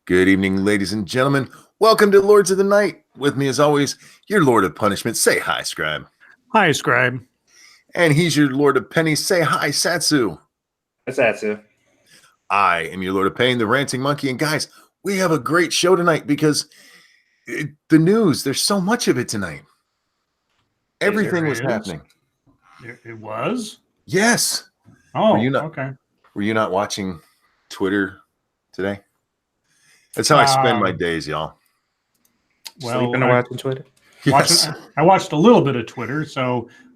Good evening, ladies and gentlemen. Welcome to Lords of the Night. With me, as always, your Lord of Punishment. Say hi, Scribe. Hi, Scribe. And he's your Lord of Pennies. Say hi, Satsu. Hi, Satsu. I am your Lord of Pain, the Ranting Monkey. And guys, we have a great show tonight because the news, there's so much of it tonight. Everything was happening. It was? Yes. Oh, okay. Were you not watching Twitter today? That's how I spend my days, y'all. Well, sleeping or watching Twitter? Yes. I watched a little bit of Twitter,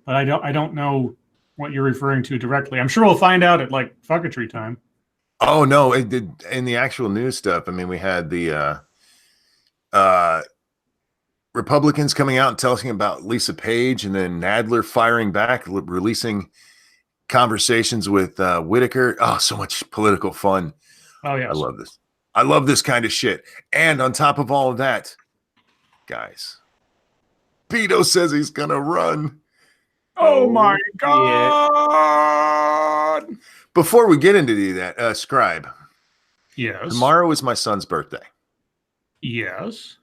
but I don't know what you're referring to directly. I'm sure we'll find out at like fucketry time. Oh no, it did in the actual news stuff. I mean, we had the Republicans coming out and telling about Lisa Page, and then Nadler firing back, releasing conversations with Whitaker. Oh, so much political fun. Oh yeah, I love this. I love this kind of shit. And on top of all of that, guys, Beto says he's gonna run. Oh my God! Yeah. Before we get into that, Scribe. Yes. Tomorrow is my son's birthday. Yes.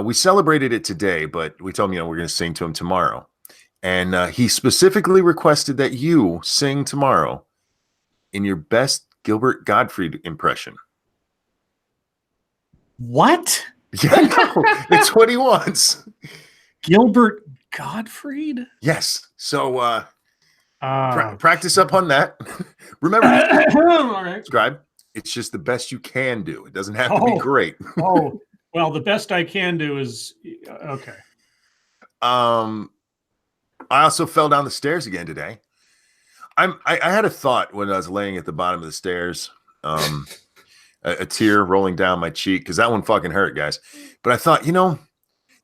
We celebrated it today, but we told him, we're going to sing to him tomorrow. And he specifically requested that you sing tomorrow in your best Gilbert Gottfried impression. What? Yeah, no, it's what he wants. Gilbert Gottfried? Yes. So practice up on that. Remember, all right. Scribe, it's just the best you can do. It doesn't have to be great. Well, the best I can do is okay. I also fell down the stairs again today. I had a thought when I was laying at the bottom of the stairs. A tear rolling down my cheek because that one fucking hurt, guys. But I thought,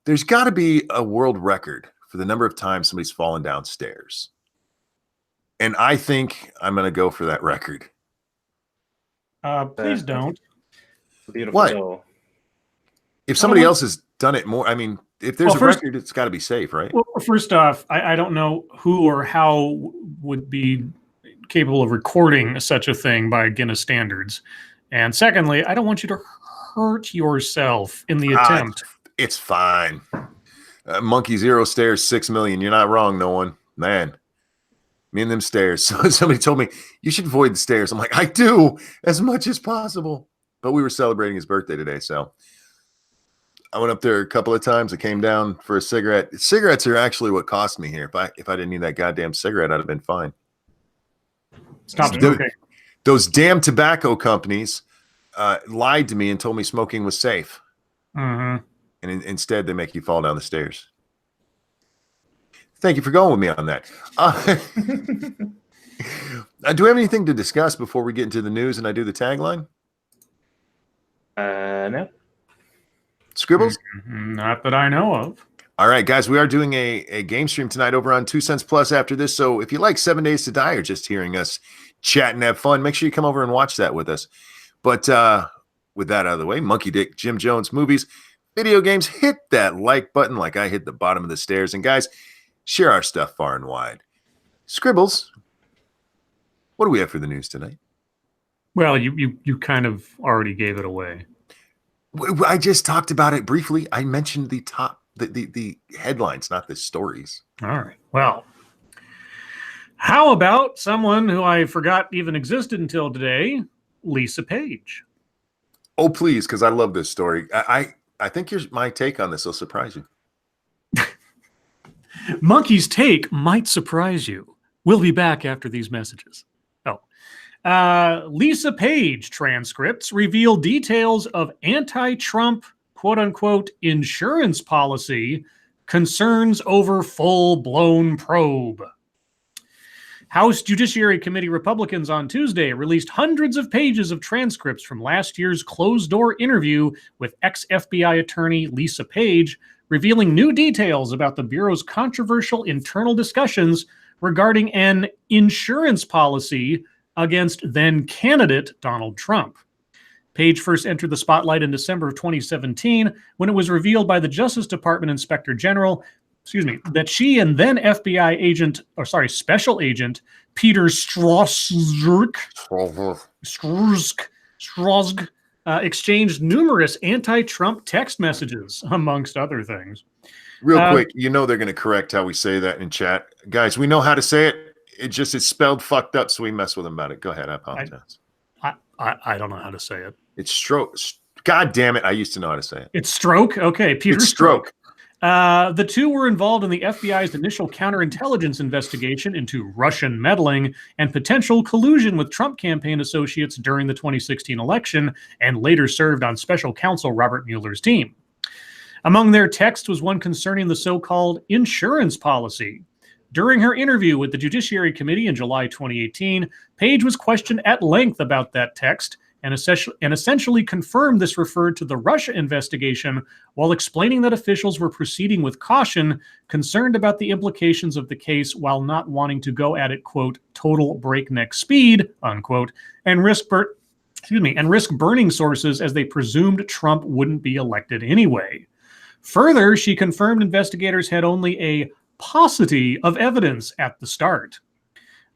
there's got to be a world record for the number of times somebody's fallen downstairs. And I think I'm going to go for that record. Please don't. Beautiful. What? If somebody else has done it more, I mean, if there's a record, it's got to be safe, right? Well, first off, I don't know who or how would be capable of recording such a thing by Guinness standards. And secondly, I don't want you to hurt yourself in the attempt. It's fine. Monkey 0 stairs, 6 million. You're not wrong, no one. Man, me and them stairs. So somebody told me, you should avoid the stairs. I'm like, I do as much as possible. But we were celebrating his birthday today, so I went up there a couple of times. I came down for a cigarette. Cigarettes are actually what cost me here. If I didn't need that goddamn cigarette, I'd have been fine. Stop smoking. Those damn tobacco companies lied to me and told me smoking was safe. Mm-hmm. And instead, they make you fall down the stairs. Thank you for going with me on that. Do we have anything to discuss before we get into the news and I do the tagline? No. Scribbles? Not that I know of. All right, guys, we are doing a game stream tonight over on 2 Cents Plus after this. So if you like 7 Days to Die or just hearing us chat and have fun, make sure you come over and watch that with us. But with that out of the way, Monkey Dick, Jim Jones, movies, video games, hit that like button like I hit the bottom of the stairs. And guys, share our stuff far and wide. Scribbles, what do we have for the news tonight? Well, you kind of already gave it away. I just talked about it briefly. I mentioned the top, the headlines, not the stories. All right. Well, how about someone who I forgot even existed until today, Lisa Page? Oh, please, because I love this story. I think my take on this will surprise you. Monkey's take might surprise you. We'll be back after these messages. Lisa Page transcripts reveal details of anti-Trump, quote-unquote, insurance policy, concerns over full-blown probe. House Judiciary Committee Republicans on Tuesday released hundreds of pages of transcripts from last year's closed-door interview with ex-FBI attorney Lisa Page, revealing new details about the Bureau's controversial internal discussions regarding an insurance policy against then-candidate Donald Trump. Page first entered the spotlight in December of 2017 when it was revealed by the Justice Department Inspector General, that she and then FBI Special Agent Peter Strzok exchanged numerous anti-Trump text messages, amongst other things. Real quick, you know they're going to correct how we say that in chat. Guys, we know how to say it. It's spelled fucked up, so we mess with them about it. Go ahead. I apologize. I don't know how to say it. It's stroke. God damn it. I used to know how to say it. It's stroke? Okay, Peter it's stroke. The two were involved in the FBI's initial counterintelligence investigation into Russian meddling and potential collusion with Trump campaign associates during the 2016 election, and later served on special counsel Robert Mueller's team. Among their texts was one concerning the so-called insurance policy. During her interview with the Judiciary Committee in July 2018, Page was questioned at length about that text and essentially confirmed this referred to the Russia investigation, while explaining that officials were proceeding with caution, concerned about the implications of the case while not wanting to go at it, quote, total breakneck speed, unquote, and risk burning sources as they presumed Trump wouldn't be elected anyway. Further, she confirmed investigators had only a paucity of evidence at the start.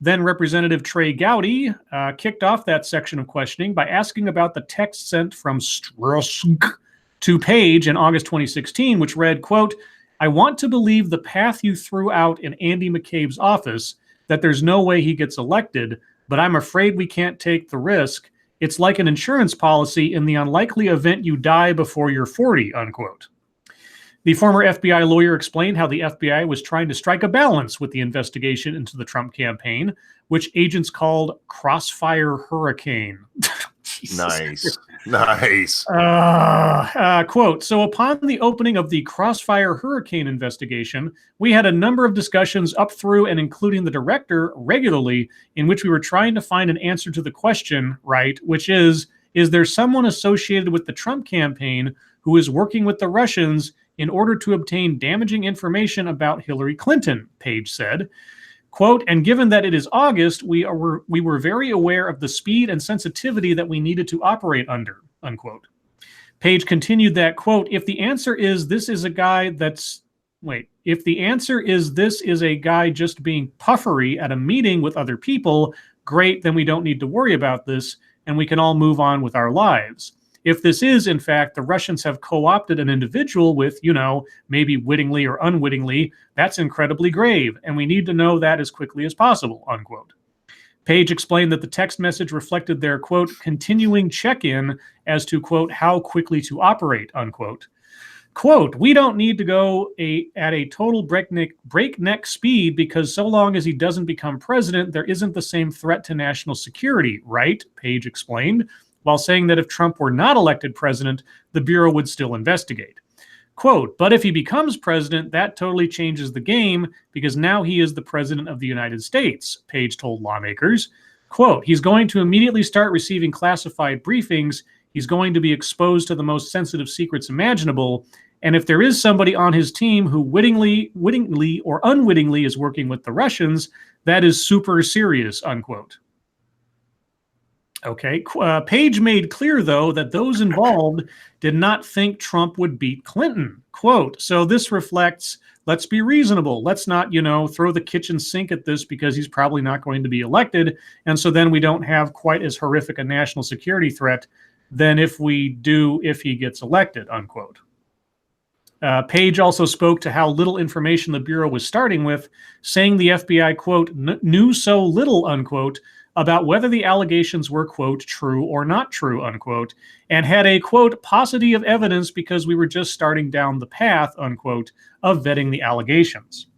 Then Representative Trey Gowdy kicked off that section of questioning by asking about the text sent from Strusk to Page in August 2016, which read, quote, I want to believe the path you threw out in Andy McCabe's office, that there's no way he gets elected, but I'm afraid we can't take the risk. It's like an insurance policy in the unlikely event you die before you're 40, unquote. The former FBI lawyer explained how the FBI was trying to strike a balance with the investigation into the Trump campaign, which agents called Crossfire Hurricane. Nice. Nice. Quote, so upon the opening of the Crossfire Hurricane investigation, we had a number of discussions up through and including the director regularly, in which we were trying to find an answer to the question, right, which is there someone associated with the Trump campaign who is working with the Russians in order to obtain damaging information about Hillary Clinton, Page said. Quote, and given that it is August, we were very aware of the speed and sensitivity that we needed to operate under, unquote. Page continued that, quote, if the answer is this is a guy just being puffery at a meeting with other people, great, then we don't need to worry about this and we can all move on with our lives. If this is, in fact, the Russians have co-opted an individual with, maybe wittingly or unwittingly, that's incredibly grave, and we need to know that as quickly as possible, unquote. Page explained that the text message reflected their, quote, continuing check-in as to, quote, how quickly to operate, unquote. Quote, we don't need to go at a total breakneck speed because so long as he doesn't become president, there isn't the same threat to national security, right? Page explained, while saying that if Trump were not elected president, the Bureau would still investigate. Quote, but if he becomes president, that totally changes the game because now he is the president of the United States, Page told lawmakers. Quote, he's going to immediately start receiving classified briefings. He's going to be exposed to the most sensitive secrets imaginable. And if there is somebody on his team who wittingly or unwittingly is working with the Russians, that is super serious, unquote. Okay. Page made clear, though, that those involved did not think Trump would beat Clinton. Quote, so this reflects, let's be reasonable. Let's not, throw the kitchen sink at this because he's probably not going to be elected. And so then we don't have quite as horrific a national security threat than if we do if he gets elected, unquote. Page also spoke to how little information the Bureau was starting with, saying the FBI, quote, knew so little, unquote, about whether the allegations were, quote, true or not true, unquote, and had a, quote, paucity of evidence because we were just starting down the path, unquote, of vetting the allegations.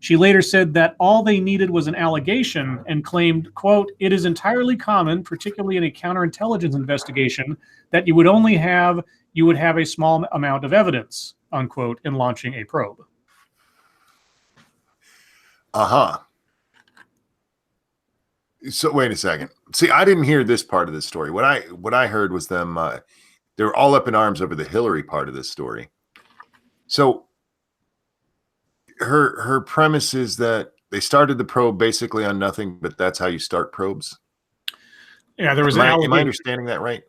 She later said that all they needed was an allegation and claimed, quote, it is entirely common, particularly in a counterintelligence investigation, that you would have a small amount of evidence, unquote, in launching a probe. Uh-huh. So wait a second. See, I didn't hear this part of the story. What I heard was them they were all up in arms over the Hillary part of this story. So her premise is that they started the probe basically on nothing, but that's how you start probes. Yeah, there was am I understanding that right?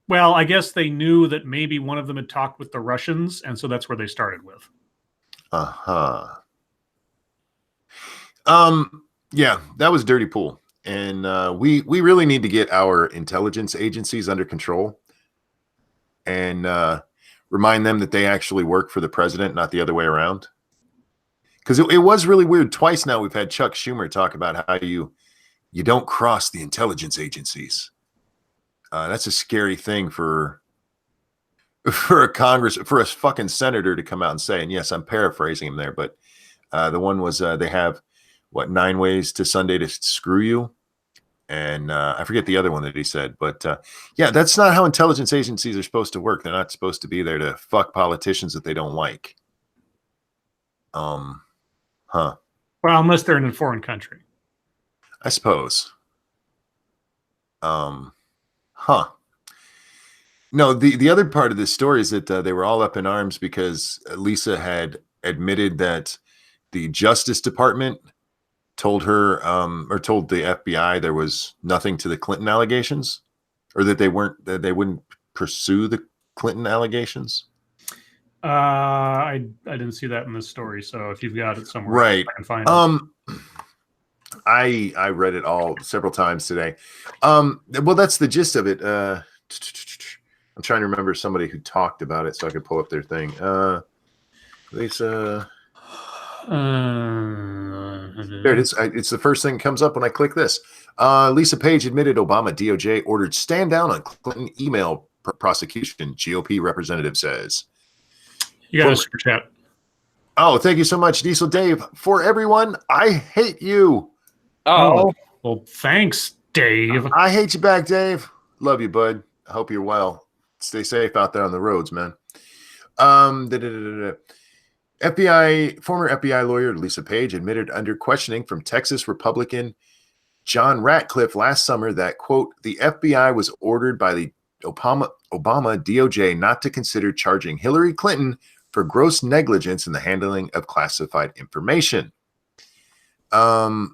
Well, I guess they knew that maybe one of them had talked with the Russians, and so that's where they started with. Uh-huh. Yeah, that was dirty pool. And we really need to get our intelligence agencies under control. and remind them that they actually work for the president, not the other way around. Because it was really weird. Twice now we've had Chuck Schumer talk about how you don't cross the intelligence agencies. That's a scary thing for a fucking senator to come out and say. And yes, I'm paraphrasing him there, but the one was they have 9 ways to Sunday to screw you. And I forget the other one that he said, but yeah, that's not how intelligence agencies are supposed to work. They're not supposed to be there to fuck politicians that they don't like. Well, unless they're in a foreign country, I suppose. No, the other part of this story is that they were all up in arms because Lisa had admitted that the Justice Department told her or told the FBI there was nothing to the Clinton allegations, or that they wouldn't pursue the Clinton allegations. I didn't see that in this story, so if you've got it somewhere, right, I can find it. I read it all several times today. Well, that's the gist of it. I'm trying to remember somebody who talked about it so I could pull up their thing. Lisa. There it is. It's the first thing that comes up when I click this. Lisa Page admitted Obama DOJ ordered stand down on Clinton email prosecution. GOP representative says. You got a super chat. Oh, thank you so much, Diesel Dave. For everyone, I hate you. Oh, well, thanks, Dave. I hate you back, Dave. Love you, bud. I hope you're well. Stay safe out there on the roads, man. Former FBI lawyer Lisa Page admitted under questioning from Texas Republican John Ratcliffe last summer that, quote, the FBI was ordered by the Obama DOJ not to consider charging Hillary Clinton for gross negligence in the handling of classified information. That's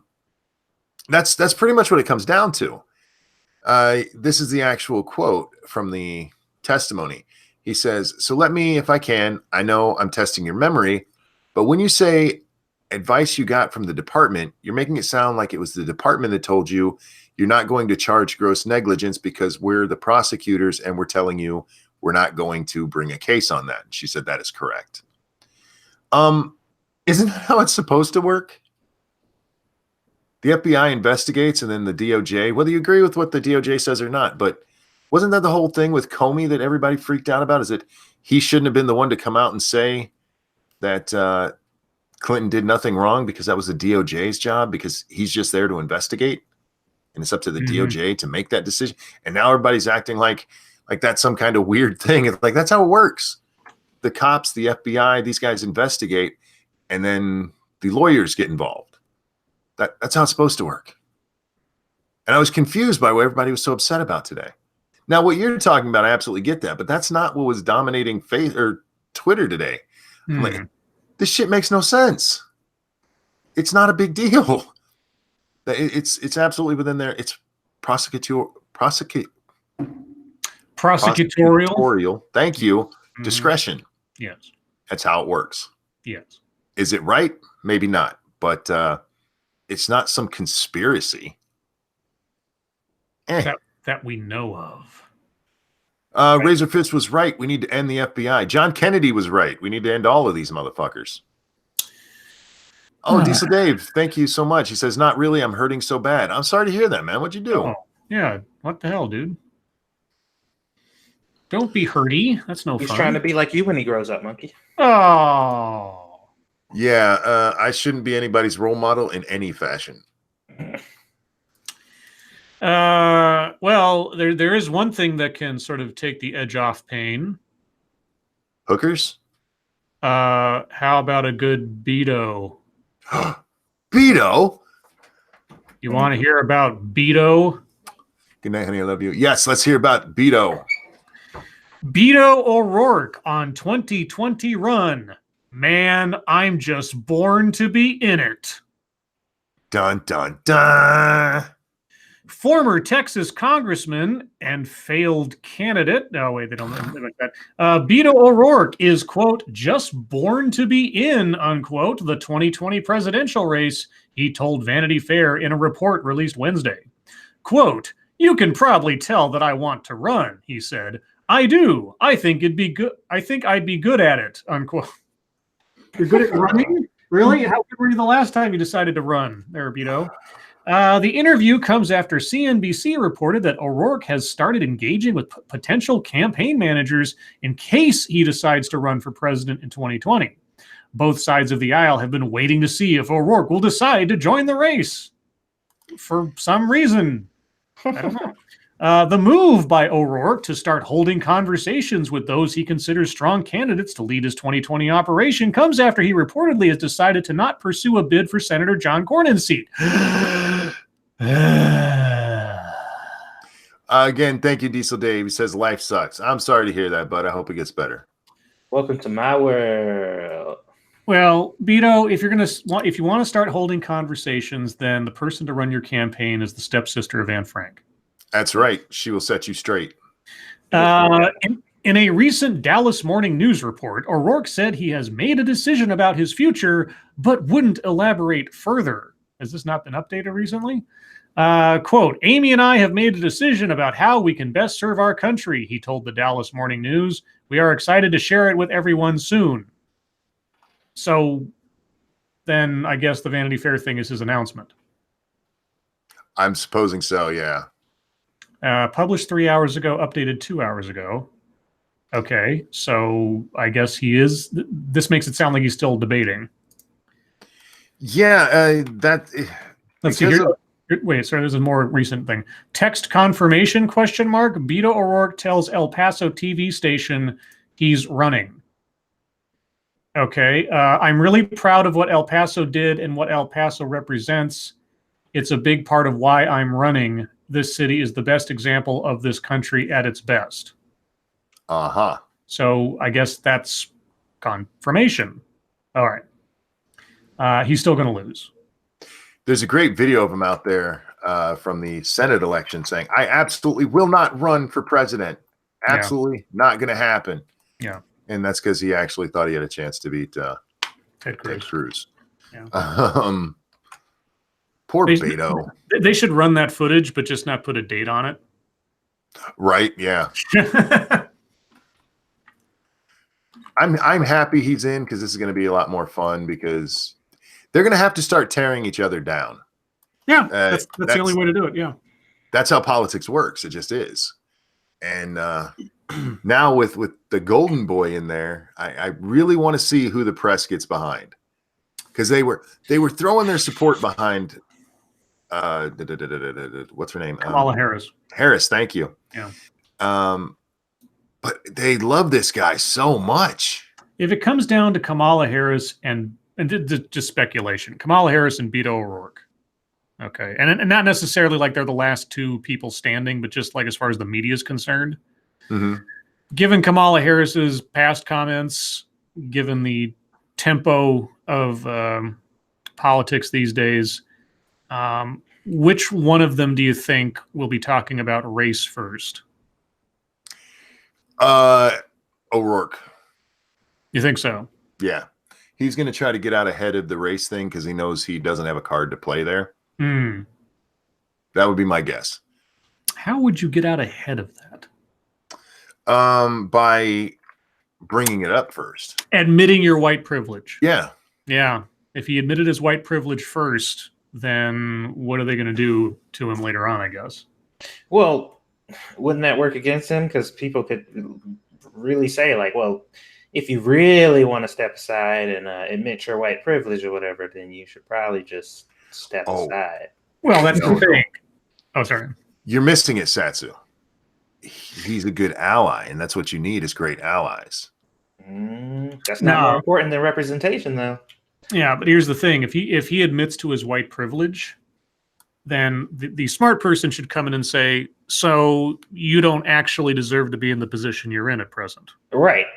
pretty much what it comes down to. This is the actual quote from the testimony. He says, so let me, if I can, I know I'm testing your memory, but when you say advice you got from the department, you're making it sound like it was the department that told you you're not going to charge gross negligence because we're the prosecutors and we're telling you we're not going to bring a case on that. And she said that is correct. Isn't that how it's supposed to work? The FBI investigates and then the DOJ, whether you agree with what the DOJ says or not, but wasn't that the whole thing with Comey that everybody freaked out about? Is that he shouldn't have been the one to come out and say that Clinton did nothing wrong because that was the DOJ's job, because he's just there to investigate and it's up to the DOJ to make that decision. And now everybody's acting like that's some kind of weird thing. It's like, that's how it works. The cops, the FBI, these guys investigate and then the lawyers get involved. That's how it's supposed to work. And I was confused by what everybody was so upset about today. Now, what you're talking about, I absolutely get that, but that's not what was dominating Twitter today. Like, this shit makes no sense. It's not a big deal. It's absolutely within there. It's prosecutorial. Thank you. Discretion. Yes. That's how it works. Yes. Is it right? Maybe not, but it's not some conspiracy. That we know of. Right. Razor Fist was right. We need to end the FBI. John Kennedy was right. We need to end all of these motherfuckers. Oh, Diesel Dave, thank you so much. He says, not really. I'm hurting so bad. I'm sorry to hear that, man. What'd you do? Oh, yeah. What the hell, dude? Don't be hurty. That's no fun. He's trying to be like you when he grows up, monkey. Oh. Yeah, I shouldn't be anybody's role model in any fashion. Well, there is one thing that can sort of take the edge off pain. Hookers? How about a good Beto? Beto? You want to hear about Beto? Good night, honey. I love you. Yes, let's hear about Beto. Beto O'Rourke on 2020 run. Man, I'm just born to be in it. Dun, dun, dun. Former Texas congressman and failed candidate. No, wait, they don't like that. Beto O'Rourke is, quote, just born to be in, unquote, the 2020 presidential race, he told Vanity Fair in a report released Wednesday. Quote, you can probably tell that I want to run, he said. I do. I think it'd be good. I think I'd be good at it, unquote. You're good at running? Really? How good were you the last time you decided to run there, Beto? The interview comes after CNBC reported that O'Rourke has started engaging with potential campaign managers in case he decides to run for president in 2020. Both sides of the aisle have been waiting to see if O'Rourke will decide to join the race. For some reason. I don't know. The move by O'Rourke to start holding conversations with those he considers strong candidates to lead his 2020 operation comes after he reportedly has decided to not pursue a bid for Senator John Cornyn's seat. Again, thank you, Diesel Dave. He says life sucks. I'm sorry to hear that, but I hope it gets better. Welcome to my world. Well, Beto, if you want to start holding conversations, then the person to run your campaign is the stepsister of Anne Frank. That's right. She will set you straight. In a recent Dallas Morning News report, O'Rourke said he has made a decision about his future, but wouldn't elaborate further. Has this not been updated recently? Quote, Amy and I have made a decision about how we can best serve our country, he told the Dallas Morning News. We are excited to share it with everyone soon. So then I guess the Vanity Fair thing is his announcement. I'm supposing so, yeah. Published 3 hours ago, updated 2 hours ago. Okay, so I guess he is. This makes it sound like he's still debating. Yeah, Let's see here. Wait, sorry, there's a more recent thing. Text confirmation, ? Beto O'Rourke tells El Paso TV station he's running. Okay, I'm really proud of what El Paso did and what El Paso represents. It's a big part of why I'm running. This city is the best example of this country at its best. Uh-huh. So I guess that's confirmation. All right. He's still going to lose. There's a great video of him out there from the Senate election saying, I absolutely will not run for president. Absolutely not going to happen. Yeah. And that's because he actually thought he had a chance to beat Ted Cruz. Yeah. Poor Beto. They should run that footage, but just not put a date on it. Right, yeah. I'm happy he's in because this is going to be a lot more fun because they're going to have to start tearing each other down. Yeah, that's the only way to do it, yeah. That's how politics works. It just is. And now with the golden boy in there, I really want to see who the press gets behind. Because they were throwing their support behind what's her name? Kamala Harris. Harris, thank you. Yeah. But they love this guy so much. If it comes down to Kamala Harris and just speculation, Kamala Harris and Beto O'Rourke. Okay. And not necessarily like they're the last two people standing, but just like as far as the media is concerned. Mm-hmm. Given Kamala Harris's past comments, given the tempo of politics these days, which one of them do you think will be talking about race first? O'Rourke. You think so? Yeah. He's going to try to get out ahead of the race thing because he knows he doesn't have a card to play there. Mm. That would be my guess. How would you get out ahead of that? By bringing it up first. Admitting your white privilege. Yeah. Yeah. If he admitted his white privilege first, then what are they going to do to him later on, I guess? Well, wouldn't that work against him? Because people could really say, like, well, if you really want to step aside and admit your white privilege or whatever, then you should probably just step aside. Well, that's the thing. Oh, sorry. You're missing it, Satsu. He's a good ally, and that's what you need is great allies. That's not more important than representation, though. Yeah, but here's the thing. If he admits to his white privilege, then the smart person should come in and say, so you don't actually deserve to be in the position you're in at present. Right.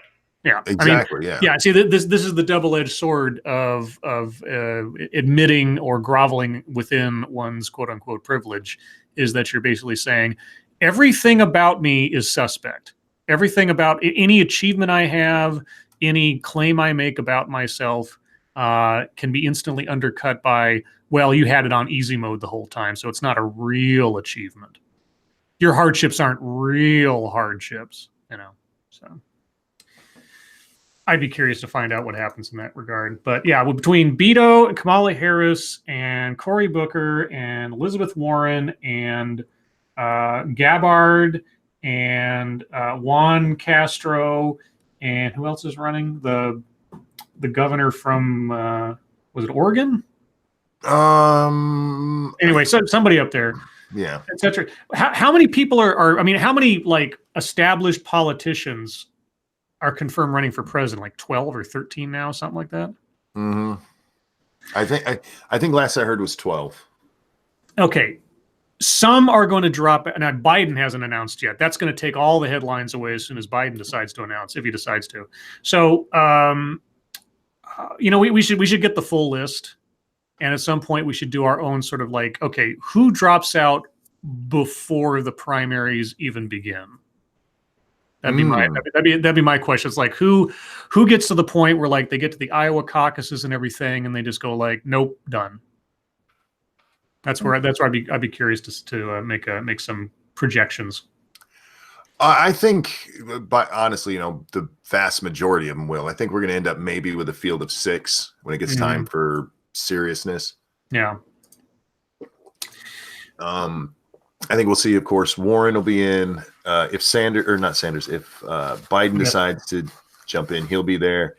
Yeah, exactly. Yeah. See, this is the double-edged sword of admitting or groveling within one's quote unquote privilege, is that you're basically saying everything about me is suspect. Everything about any achievement I have, any claim I make about myself, can be instantly undercut by, well, you had it on easy mode the whole time, so it's not a real achievement. Your hardships aren't real hardships. So I'd be curious to find out what happens in that regard. But yeah, between Beto and Kamala Harris and Cory Booker and Elizabeth Warren and Gabbard and Juan Castro and who else is running? The governor from was it Oregon? Anyway, so somebody up there. Yeah. Etc. How many people are I mean, how many like established politicians are confirmed running for president? Like 12 or 13 now, something like that? Mm-hmm. I think last I heard was 12. Okay. Some are going to drop, and Biden hasn't announced yet. That's going to take all the headlines away as soon as Biden decides to announce, if he decides to. So, we should get the full list, and at some point we should do our own sort of like, okay, who drops out before the primaries even begin? That'd be my question. It's like who gets to the point where like they get to the Iowa caucuses and everything, and they just go like, nope, done. That's where I'd be curious to make some projections. I think, but honestly, the vast majority of them will. I think we're going to end up maybe with a field of 6 when it gets time for seriousness. Yeah. I think we'll see. Of course, Warren will be in. If Biden decides to jump in, he'll be there.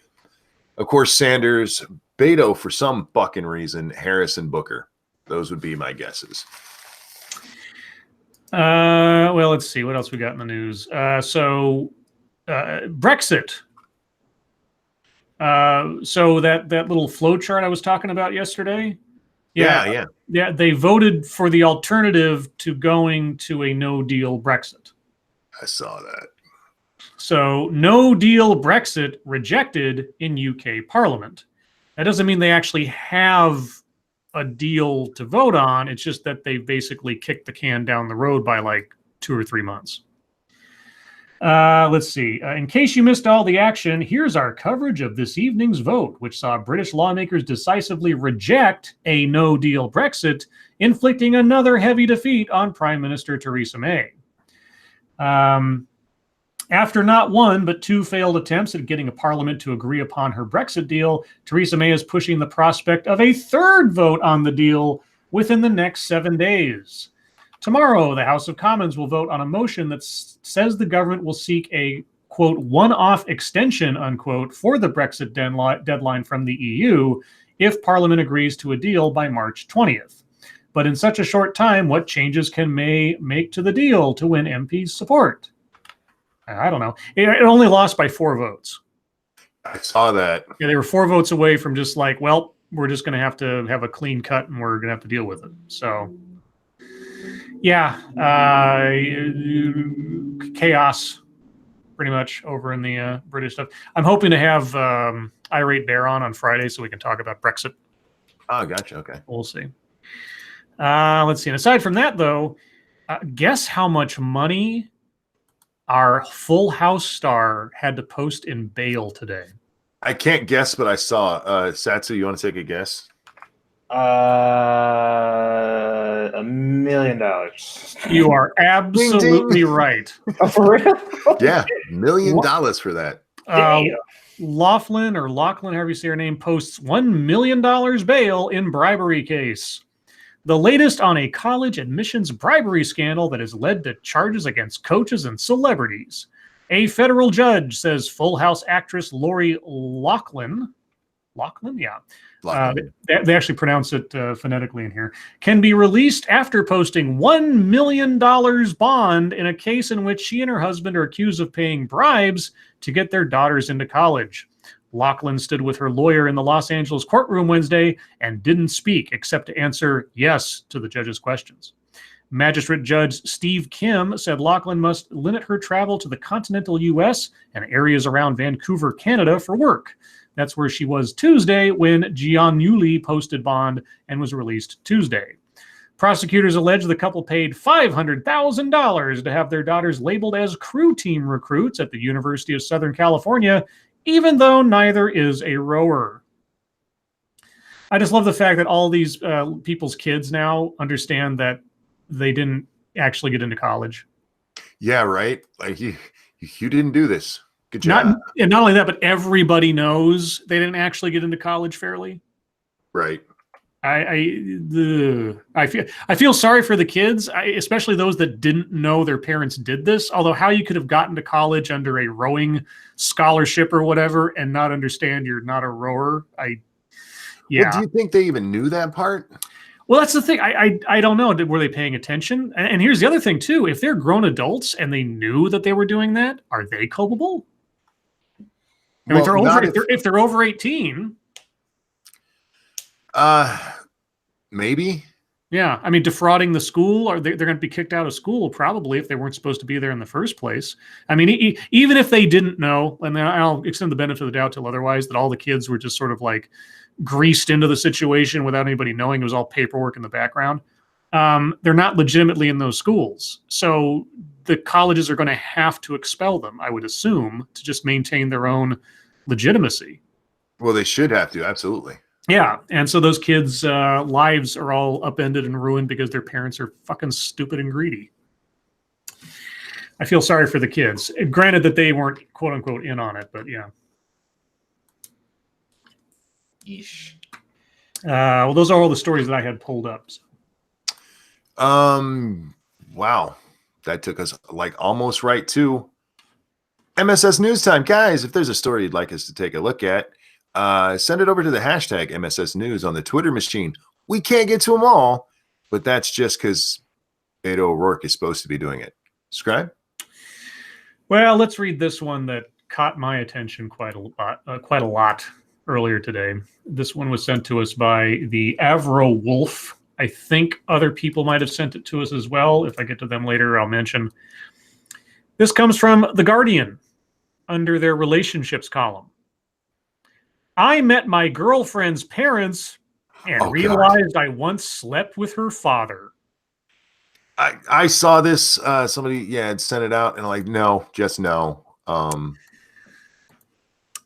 Of course, Sanders, Beto for some fucking reason, Harris and Booker. Those would be my guesses. Well, let's see what else we got in the news. So Brexit. So that little flow chart I was talking about yesterday. Yeah. They voted for the alternative to going to a no-deal Brexit. I saw that. So no-deal Brexit rejected in UK Parliament. That doesn't mean they actually have a deal to vote on. It's just that they basically kicked the can down the road by like 2 or 3 months. Let's see. In case you missed all the action, here's our coverage of this evening's vote, which saw British lawmakers decisively reject a no-deal Brexit, inflicting another heavy defeat on Prime Minister Theresa May. After not one, but 2 failed attempts at getting a parliament to agree upon her Brexit deal, Theresa May is pushing the prospect of a third vote on the deal within the next 7 days. Tomorrow, the House of Commons will vote on a motion that says the government will seek a, quote, one-off extension, unquote, for the Brexit deadline from the EU if Parliament agrees to a deal by March 20th. But in such a short time, what changes can May make to the deal to win MP's support? I don't know. It only lost by 4 votes. I saw that. Yeah, they were 4 votes away from just like, well, we're just going to have a clean cut and we're going to have to deal with it. So, yeah, chaos pretty much over in the British stuff. I'm hoping to have Irate Bear on Friday so we can talk about Brexit. Oh, gotcha. Okay. We'll see. Let's see. And aside from that, though, guess how much money our Full House star had to post in bail today? I can't guess, but I saw. Satsu, you want to take a guess? $1 million. You are absolutely right. Oh, for real? Yeah, $1 million for that. Lachlan, however you say her name, posts $1 million bail in bribery case. The latest on a college admissions bribery scandal that has led to charges against coaches and celebrities. A federal judge says Full House actress Lori Loughlin, yeah, they actually pronounce it phonetically in here, can be released after posting $1 million bond in a case in which she and her husband are accused of paying bribes to get their daughters into college. Loughlin stood with her lawyer in the Los Angeles courtroom Wednesday and didn't speak except to answer yes to the judge's questions. Magistrate Judge Steve Kim said Loughlin must limit her travel to the continental U.S. and areas around Vancouver, Canada for work. That's where she was Tuesday when Giannulli posted bond and was released Tuesday. Prosecutors allege the couple paid $500,000 to have their daughters labeled as crew team recruits at the University of Southern California, even though neither is a rower. I just love the fact that all these people's kids now understand that they didn't actually get into college. Yeah, right. Like you You didn't do this. Good Not job. and not only that, but everybody knows they didn't actually get into college fairly. Right. I feel sorry for the kids, especially those that didn't know their parents did this. Although how you could have gotten to college under a rowing scholarship or whatever and not understand you're not a rower, Well, do you think they even knew that part? Well, that's the thing. I don't know. Were they paying attention? And here's the other thing too. If they're grown adults and they knew that they were doing that, are they culpable? I mean, if they're over 18. Maybe. Yeah, I mean, defrauding the school, or they're going to be kicked out of school probably if they weren't supposed to be there in the first place. I mean, even if they didn't know, and then I'll extend the benefit of the doubt till otherwise, that all the kids were just sort of like greased into the situation without anybody knowing. It was all paperwork in the background. They're not legitimately in those schools, so the colleges are going to have to expel them, I would assume, to just maintain their own legitimacy. Well, they should have to, absolutely. Yeah, and so those kids' lives are all upended and ruined because their parents are fucking stupid and greedy. I feel sorry for the kids. Granted that they weren't quote unquote in on it, but yeah. Yeesh. Well, those are all the stories that I had pulled up. So. Wow, that took us like almost right to MSS News Time, guys. If there's a story you'd like us to take a look at, send it over to the hashtag MSS News on the Twitter machine. We can't get to them all, but that's just because Beto O'Rourke is supposed to be doing it. Scribe? Well, let's read this one that caught my attention quite a lot earlier today. This one was sent to us by the Avro Wolf. I think other people might have sent it to us as well. If I get to them later, I'll mention. This comes from The Guardian under their relationships column. I met my girlfriend's parents and realized I once slept with her father. I saw this. Somebody, had sent it out, and I'm like, no, just no.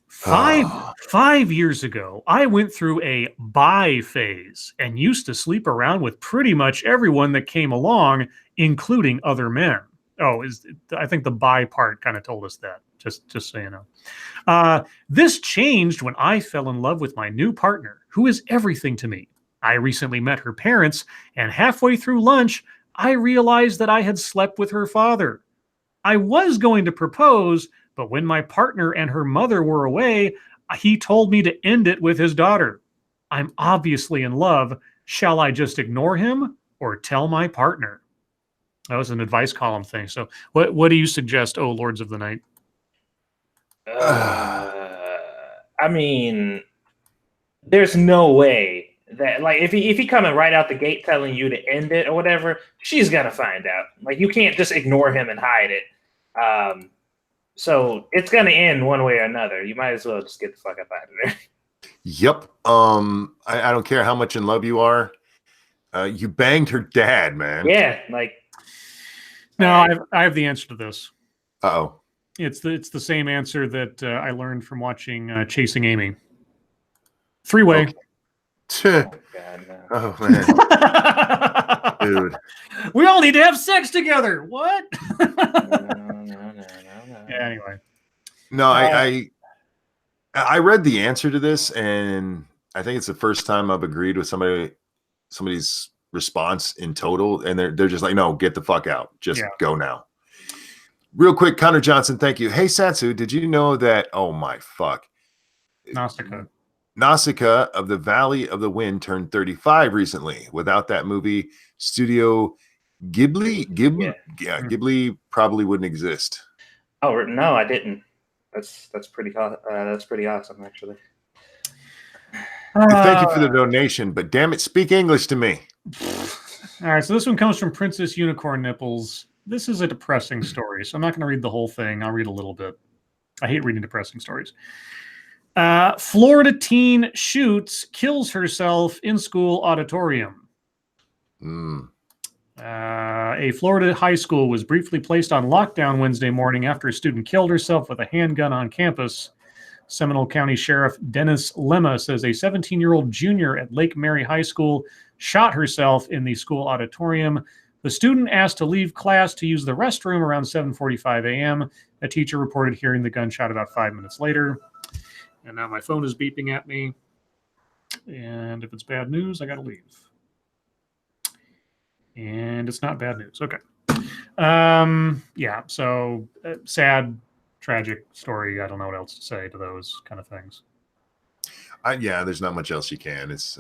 5 years ago, I went through a bi phase and used to sleep around with pretty much everyone that came along, including other men. I think the bi part kind of told us that, just so you know. This changed when I fell in love with my new partner, who is everything to me. I recently met her parents, and halfway through lunch, I realized that I had slept with her father. I was going to propose, but when my partner and her mother were away, he told me to end it with his daughter. I'm obviously in love. Shall I just ignore him or tell my partner? That was an advice column thing. So what do you suggest, oh Lords of the Night? I mean, there's no way that, like, if he coming right out the gate telling you to end it or whatever, she's gonna find out. Like, you can't just ignore him and hide it. So it's gonna end one way or another. You might as well just get the fuck up out of there. Yep. I don't care how much in love you are. You banged her dad, man. Yeah, like. No, I have the answer to this. Uh-oh. It's the same answer that I learned from watching Chasing Amy. Three-way. Okay. Oh, God, no. Oh, man. Dude. We all need to have sex together. What? No. Yeah, anyway. No, I read the answer to this, and I think it's the first time I've agreed with somebody's response in total, and they're just like, no, get the fuck out. Just go now. Real quick, Connor Johnson, thank you. Hey, Satsu, did you know that, oh my fuck. Nausicaa of the Valley of the Wind turned 35 recently. Without that movie, Studio Ghibli probably wouldn't exist. Oh no, I didn't. That's pretty awesome, actually. Thank you for the donation, but damn it, speak English to me. All right, so this one comes from Princess Unicorn Nipples. This is a depressing story, so I'm not going to read the whole thing. I'll read a little bit. I hate reading depressing stories. Florida teen kills herself in school auditorium. A Florida high school was briefly placed on lockdown Wednesday morning after a student killed herself with a handgun on campus. Seminole County Sheriff Dennis Lemma says a 17-year-old junior at Lake Mary High School shot herself in the school auditorium The student asked to leave class to use the restroom around 7:45 a.m. A teacher reported hearing the gunshot about 5 minutes later. And now my phone is beeping at me. And if it's bad news, I got to leave. And it's not bad news. Okay. Yeah, so sad, tragic story. I don't know what else to say to those kind of things. Yeah, there's not much else you can. It's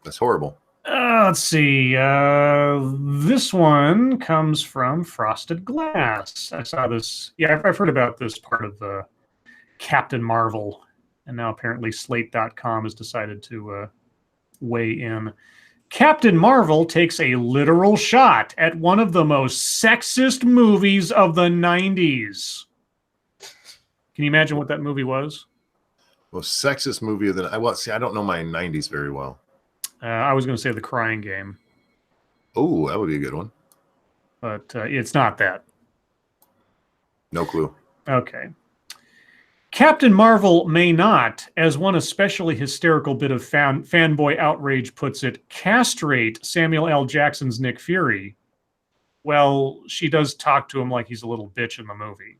that's horrible. Let's see. This one comes from Frosted Glass. I saw this. Yeah, I've heard about this part of the Captain Marvel, and now apparently Slate.com has decided to weigh in. Captain Marvel takes a literal shot at one of the most sexist movies of the 90s. Can you imagine what that movie was? Most sexist movie of the. Well, see, I don't know my 90s very well. I was going to say The Crying Game. Oh, that would be a good one. But it's not that. No clue. Okay. Captain Marvel may not, as one especially hysterical bit of fanboy outrage puts it, castrate Samuel L. Jackson's Nick Fury. Well, she does talk to him like he's a little bitch in the movie.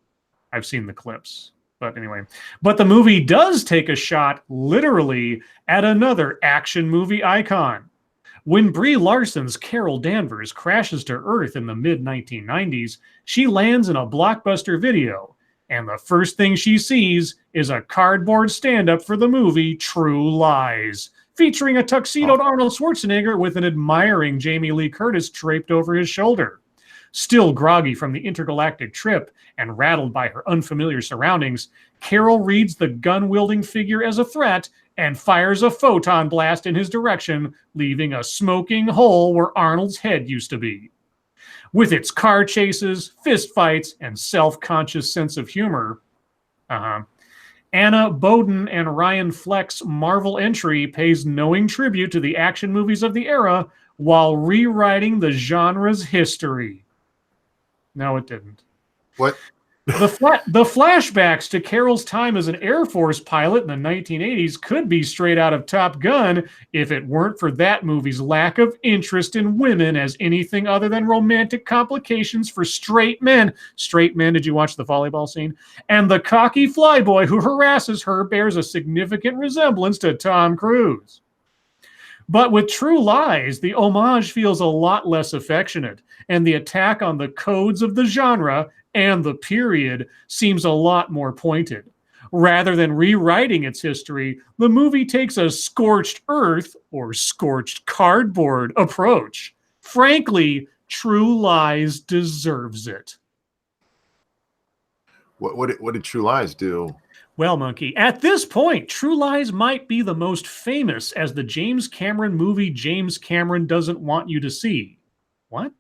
I've seen the clips. But anyway. But the movie does take a shot, literally, at another action movie icon. When Brie Larson's Carol Danvers crashes to Earth in the mid-1990s, she lands in a blockbuster video. And the first thing she sees is a cardboard stand-up for the movie True Lies, featuring a tuxedoed Arnold Schwarzenegger with an admiring Jamie Lee Curtis draped over his shoulder. Still groggy from the intergalactic trip and rattled by her unfamiliar surroundings, Carol reads the gun-wielding figure as a threat and fires a photon blast in his direction, leaving a smoking hole where Arnold's head used to be. With its car chases, fistfights, and self-conscious sense of humor, Anna Boden and Ryan Fleck's Marvel entry pays knowing tribute to the action movies of the era while rewriting the genre's history. No, it didn't. What? The flashbacks to Carol's time as an Air Force pilot in the 1980s could be straight out of Top Gun if it weren't for that movie's lack of interest in women as anything other than romantic complications for straight men. Straight men, did you watch the volleyball scene? And the cocky flyboy who harasses her bears a significant resemblance to Tom Cruise. But with True Lies, the homage feels a lot less affectionate, and the attack on the codes of the genre and the period seems a lot more pointed. Rather than rewriting its history, the movie takes a scorched earth or scorched cardboard approach. Frankly, True Lies deserves it. What did True Lies do? Well, Monkey, at this point, True Lies might be the most famous as the James Cameron movie James Cameron doesn't want you to see. What?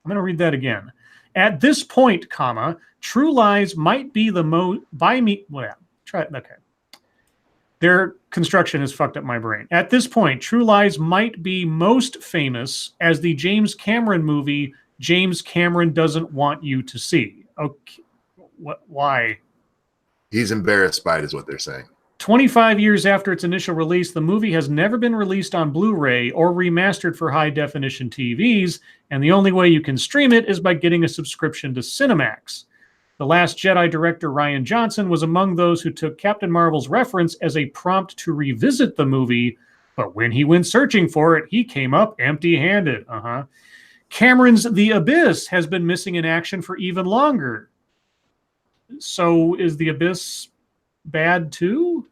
I'm going to read that again. At this point, comma, True Lies might be the most... Okay. Their construction has fucked up my brain. At this point, True Lies might be most famous as the James Cameron movie James Cameron doesn't want you to see. Okay. Why? He's embarrassed by it, is what they're saying. 25 years after its initial release, the movie has never been released on Blu-ray or remastered for high-definition TVs, and the only way you can stream it is by getting a subscription to Cinemax. The Last Jedi director Rian Johnson was among those who took Captain Marvel's reference as a prompt to revisit the movie, but when he went searching for it, he came up empty-handed. Cameron's The Abyss has been missing in action for even longer. So is The Abyss bad too?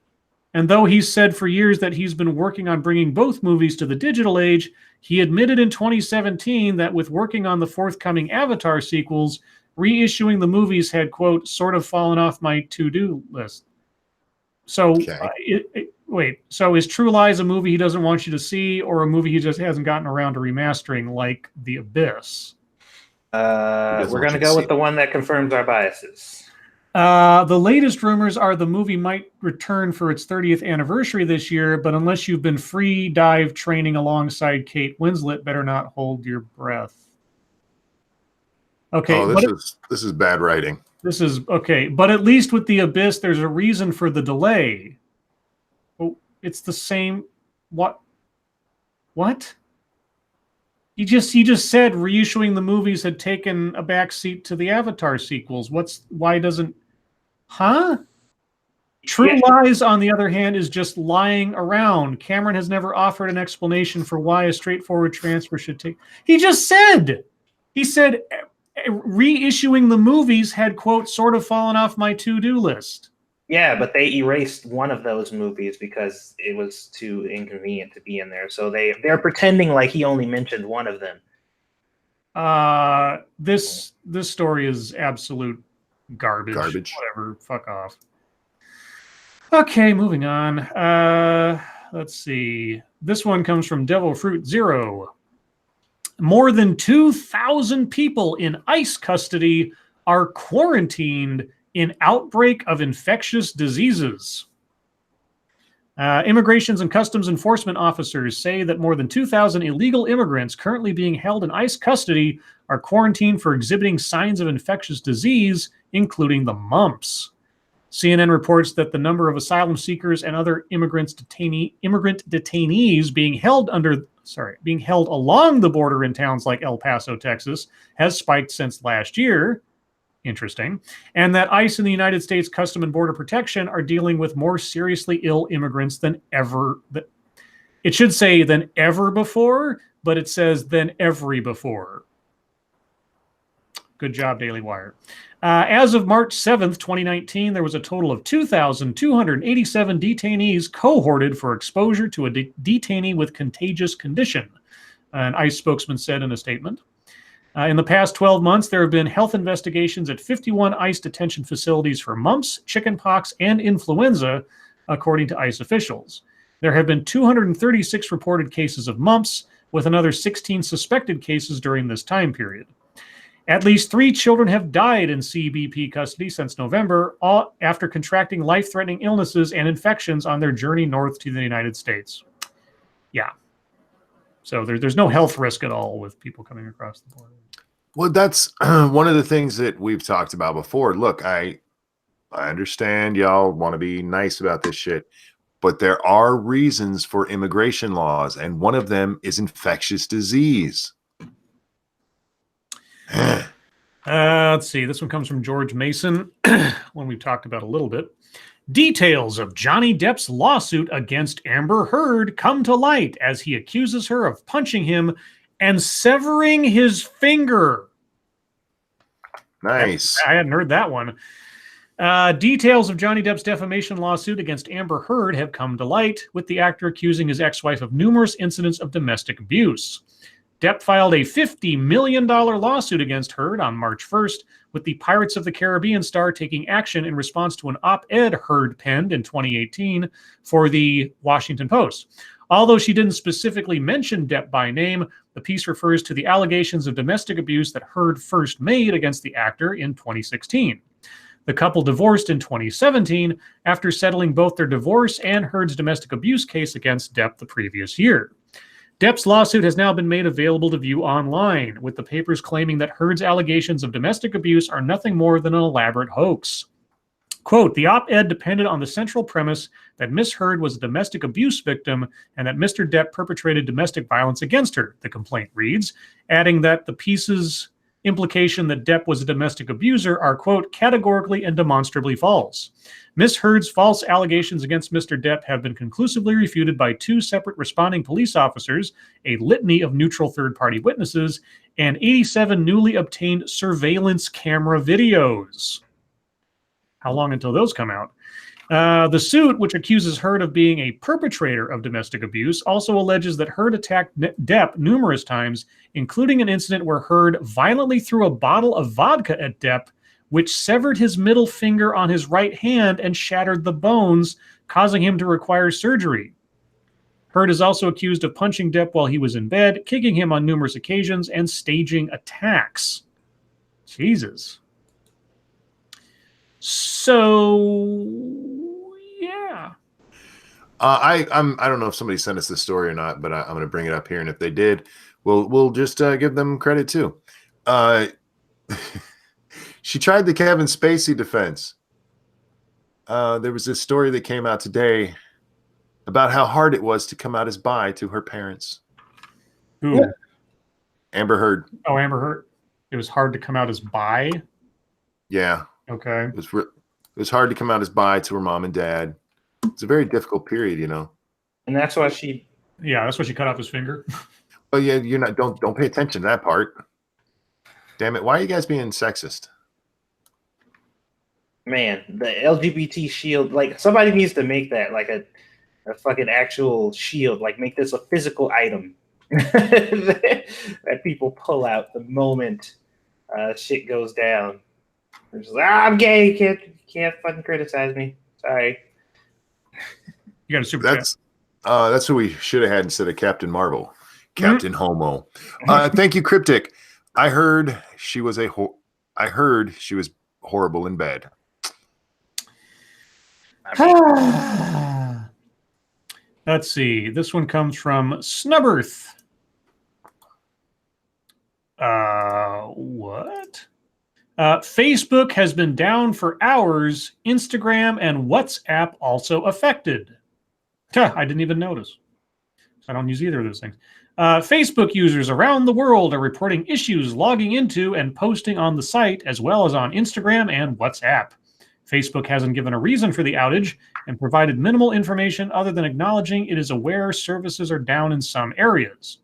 And though he's said for years that he's been working on bringing both movies to the digital age, he admitted in 2017 that with working on the forthcoming Avatar sequels, reissuing the movies had, quote, sort of fallen off my to-do list. So, so is True Lies a movie he doesn't want you to see, or a movie he just hasn't gotten around to remastering, like The Abyss? We're going to go with the one that confirms our biases. The latest rumors are the movie might return for its 30th anniversary this year, but unless you've been free dive training alongside Kate Winslet, better not hold your breath. Okay. Oh, this is bad writing. This is okay, but at least with The Abyss, there's a reason for the delay. Oh, it's the same. What? He just said reissuing the movies had taken a backseat to the Avatar sequels. Why doesn't? Huh? True Lies, on the other hand, is just lying around. Cameron has never offered an explanation for why a straightforward transfer should take. He just said. He said reissuing the movies had, quote, sort of fallen off my to-do list. Yeah, but they erased one of those movies because it was too inconvenient to be in there. So they're pretending like he only mentioned one of them. This story is absolute garbage. Whatever. Fuck off. Okay, moving on. Let's see. This one comes from Devil Fruit Zero. More than 2,000 people in ICE custody are quarantined in outbreak of infectious diseases. Immigrations and Customs Enforcement officers say that more than 2,000 illegal immigrants currently being held in ICE custody are quarantined for exhibiting signs of infectious disease, including the mumps. CNN reports that the number of asylum seekers and other immigrant detainees being held along the border in towns like El Paso, Texas, has spiked since last year. Interesting. And that ICE and the United States Custom and Border Protection are dealing with more seriously ill immigrants than ever. It should say than ever before, but it says than every before. Good job, Daily Wire. As of March 7th, 2019, there was a total of 2,287 detainees cohorted for exposure to a detainee with contagious condition, an ICE spokesman said in a statement. In the past 12 months, there have been health investigations at 51 ICE detention facilities for mumps, chickenpox, and influenza, according to ICE officials. There have been 236 reported cases of mumps, with another 16 suspected cases during this time period. At least 3 children have died in CBP custody since November, all after contracting life-threatening illnesses and infections on their journey north to the United States. Yeah. So there's no health risk at all with people coming across the border. Well, that's one of the things that we've talked about before. Look, I understand y'all want to be nice about this shit, but there are reasons for immigration laws, and one of them is infectious disease. Let's see. This one comes from George Mason, one we've talked about a little bit. Details of Johnny Depp's lawsuit against Amber Heard come to light as he accuses her of punching him and severing his finger. Nice. I hadn't heard that one. Details of Johnny Depp's defamation lawsuit against Amber Heard have come to light, with the actor accusing his ex-wife of numerous incidents of domestic abuse. Depp filed a $50 million lawsuit against Heard on March 1st, with the Pirates of the Caribbean star taking action in response to an op-ed Heard penned in 2018 for the Washington Post. Although she didn't specifically mention Depp by name, the piece refers to the allegations of domestic abuse that Heard first made against the actor in 2016. The couple divorced in 2017 after settling both their divorce and Heard's domestic abuse case against Depp the previous year. Depp's lawsuit has now been made available to view online, with the papers claiming that Heard's allegations of domestic abuse are nothing more than an elaborate hoax. Quote, the op-ed depended on the central premise that Miss Heard was a domestic abuse victim and that Mr. Depp perpetrated domestic violence against her, the complaint reads, adding that the piece's implication that Depp was a domestic abuser are, quote, categorically and demonstrably false. Miss Heard's false allegations against Mr. Depp have been conclusively refuted by 2 separate responding police officers, a litany of neutral third-party witnesses, and 87 newly obtained surveillance camera videos. How long until those come out? The suit, which accuses Heard of being a perpetrator of domestic abuse, also alleges that Heard attacked Depp numerous times, including an incident where Heard violently threw a bottle of vodka at Depp, which severed his middle finger on his right hand and shattered the bones, causing him to require surgery. Heard is also accused of punching Depp while he was in bed, kicking him on numerous occasions, and staging attacks. Jesus. So, yeah. I don't know if somebody sent us this story or not, but I'm going to bring it up here, and if they did, we'll just give them credit too. She tried the Kevin Spacey defense. There was this story that came out today about how hard it was to come out as bi to her parents. Who? Amber Heard. Oh, Amber Heard. It was hard to come out as bi. Yeah. Okay. It was hard to come out as bi to her mom and dad. It's a very difficult period, you know. And that's why she. Yeah, that's why she cut off his finger. Oh yeah, you're not. Don't pay attention to that part. Damn it! Why are you guys being sexist? Man, the LGBT shield, like somebody needs to make that like a fucking actual shield, like make this a physical item that people pull out the moment shit goes down. They're just like, I'm gay, you can't fucking criticize me. Sorry. You got a super chat. That's what we should have had instead of Captain Marvel. Captain Homo. Thank you, Cryptic. I heard she was horrible in bed. Let's see. This one comes from Snubberth. What? Facebook has been down for hours. Instagram and WhatsApp also affected. I didn't even notice. I don't use either of those things. Facebook users around the world are reporting issues logging into and posting on the site, as well as on Instagram and WhatsApp. Facebook hasn't given a reason for the outage and provided minimal information other than acknowledging it is aware services are down in some areas.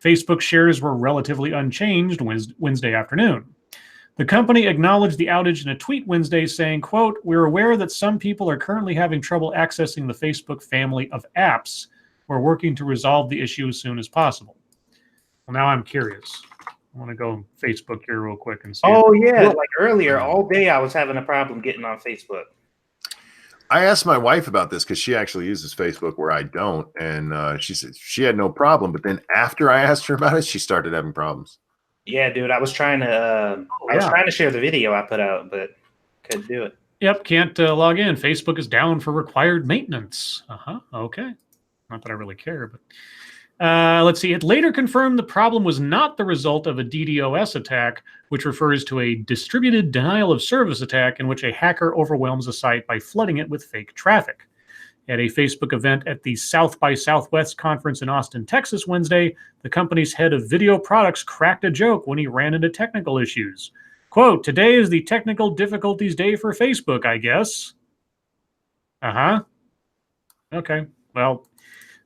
Facebook shares were relatively unchanged Wednesday afternoon. The company acknowledged the outage in a tweet Wednesday saying, quote, "We're aware that some people are currently having trouble accessing the Facebook family of apps. We're working to resolve the issue as soon as possible." Well, now I'm curious. I want to go on Facebook here real quick and see. Oh, yeah. Like earlier, all day I was having a problem getting on Facebook. I asked my wife about this because she actually uses Facebook where I don't. And she said she had no problem. But then after I asked her about it, she started having problems. Yeah, dude. I was trying to trying to share the video I put out, but couldn't do it. Yep, can't log in. Facebook is down for required maintenance. Okay. Not that I really care, but let's see. It later confirmed the problem was not the result of a DDoS attack, which refers to a distributed denial of service attack in which a hacker overwhelms a site by flooding it with fake traffic. At a Facebook event at the South by Southwest conference in Austin, Texas, Wednesday, the company's head of video products cracked a joke when he ran into technical issues. Quote, "Today is the technical difficulties day for Facebook, I guess." Okay. Well,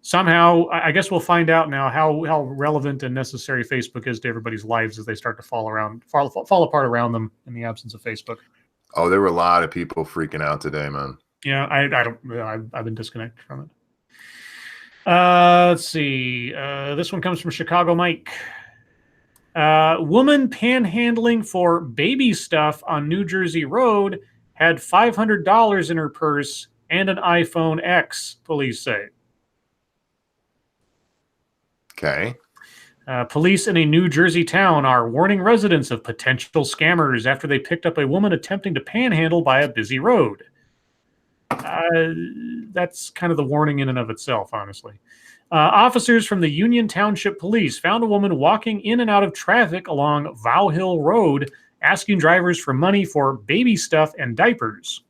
somehow, I guess we'll find out now how relevant and necessary Facebook is to everybody's lives as they start to fall apart around them in the absence of Facebook. Oh, there were a lot of people freaking out today, man. Yeah, I've been disconnected from it. Let's see. This one comes from Chicago Mike. Woman panhandling for baby stuff on New Jersey Road had $500 in her purse and an iPhone X, police say. Okay. Police in a New Jersey town are warning residents of potential scammers after they picked up a woman attempting to panhandle by a busy road. That's kind of the warning in and of itself, honestly. Officers from the Union Township Police found a woman walking in and out of traffic along Vow Hill Road, asking drivers for money for baby stuff and diapers.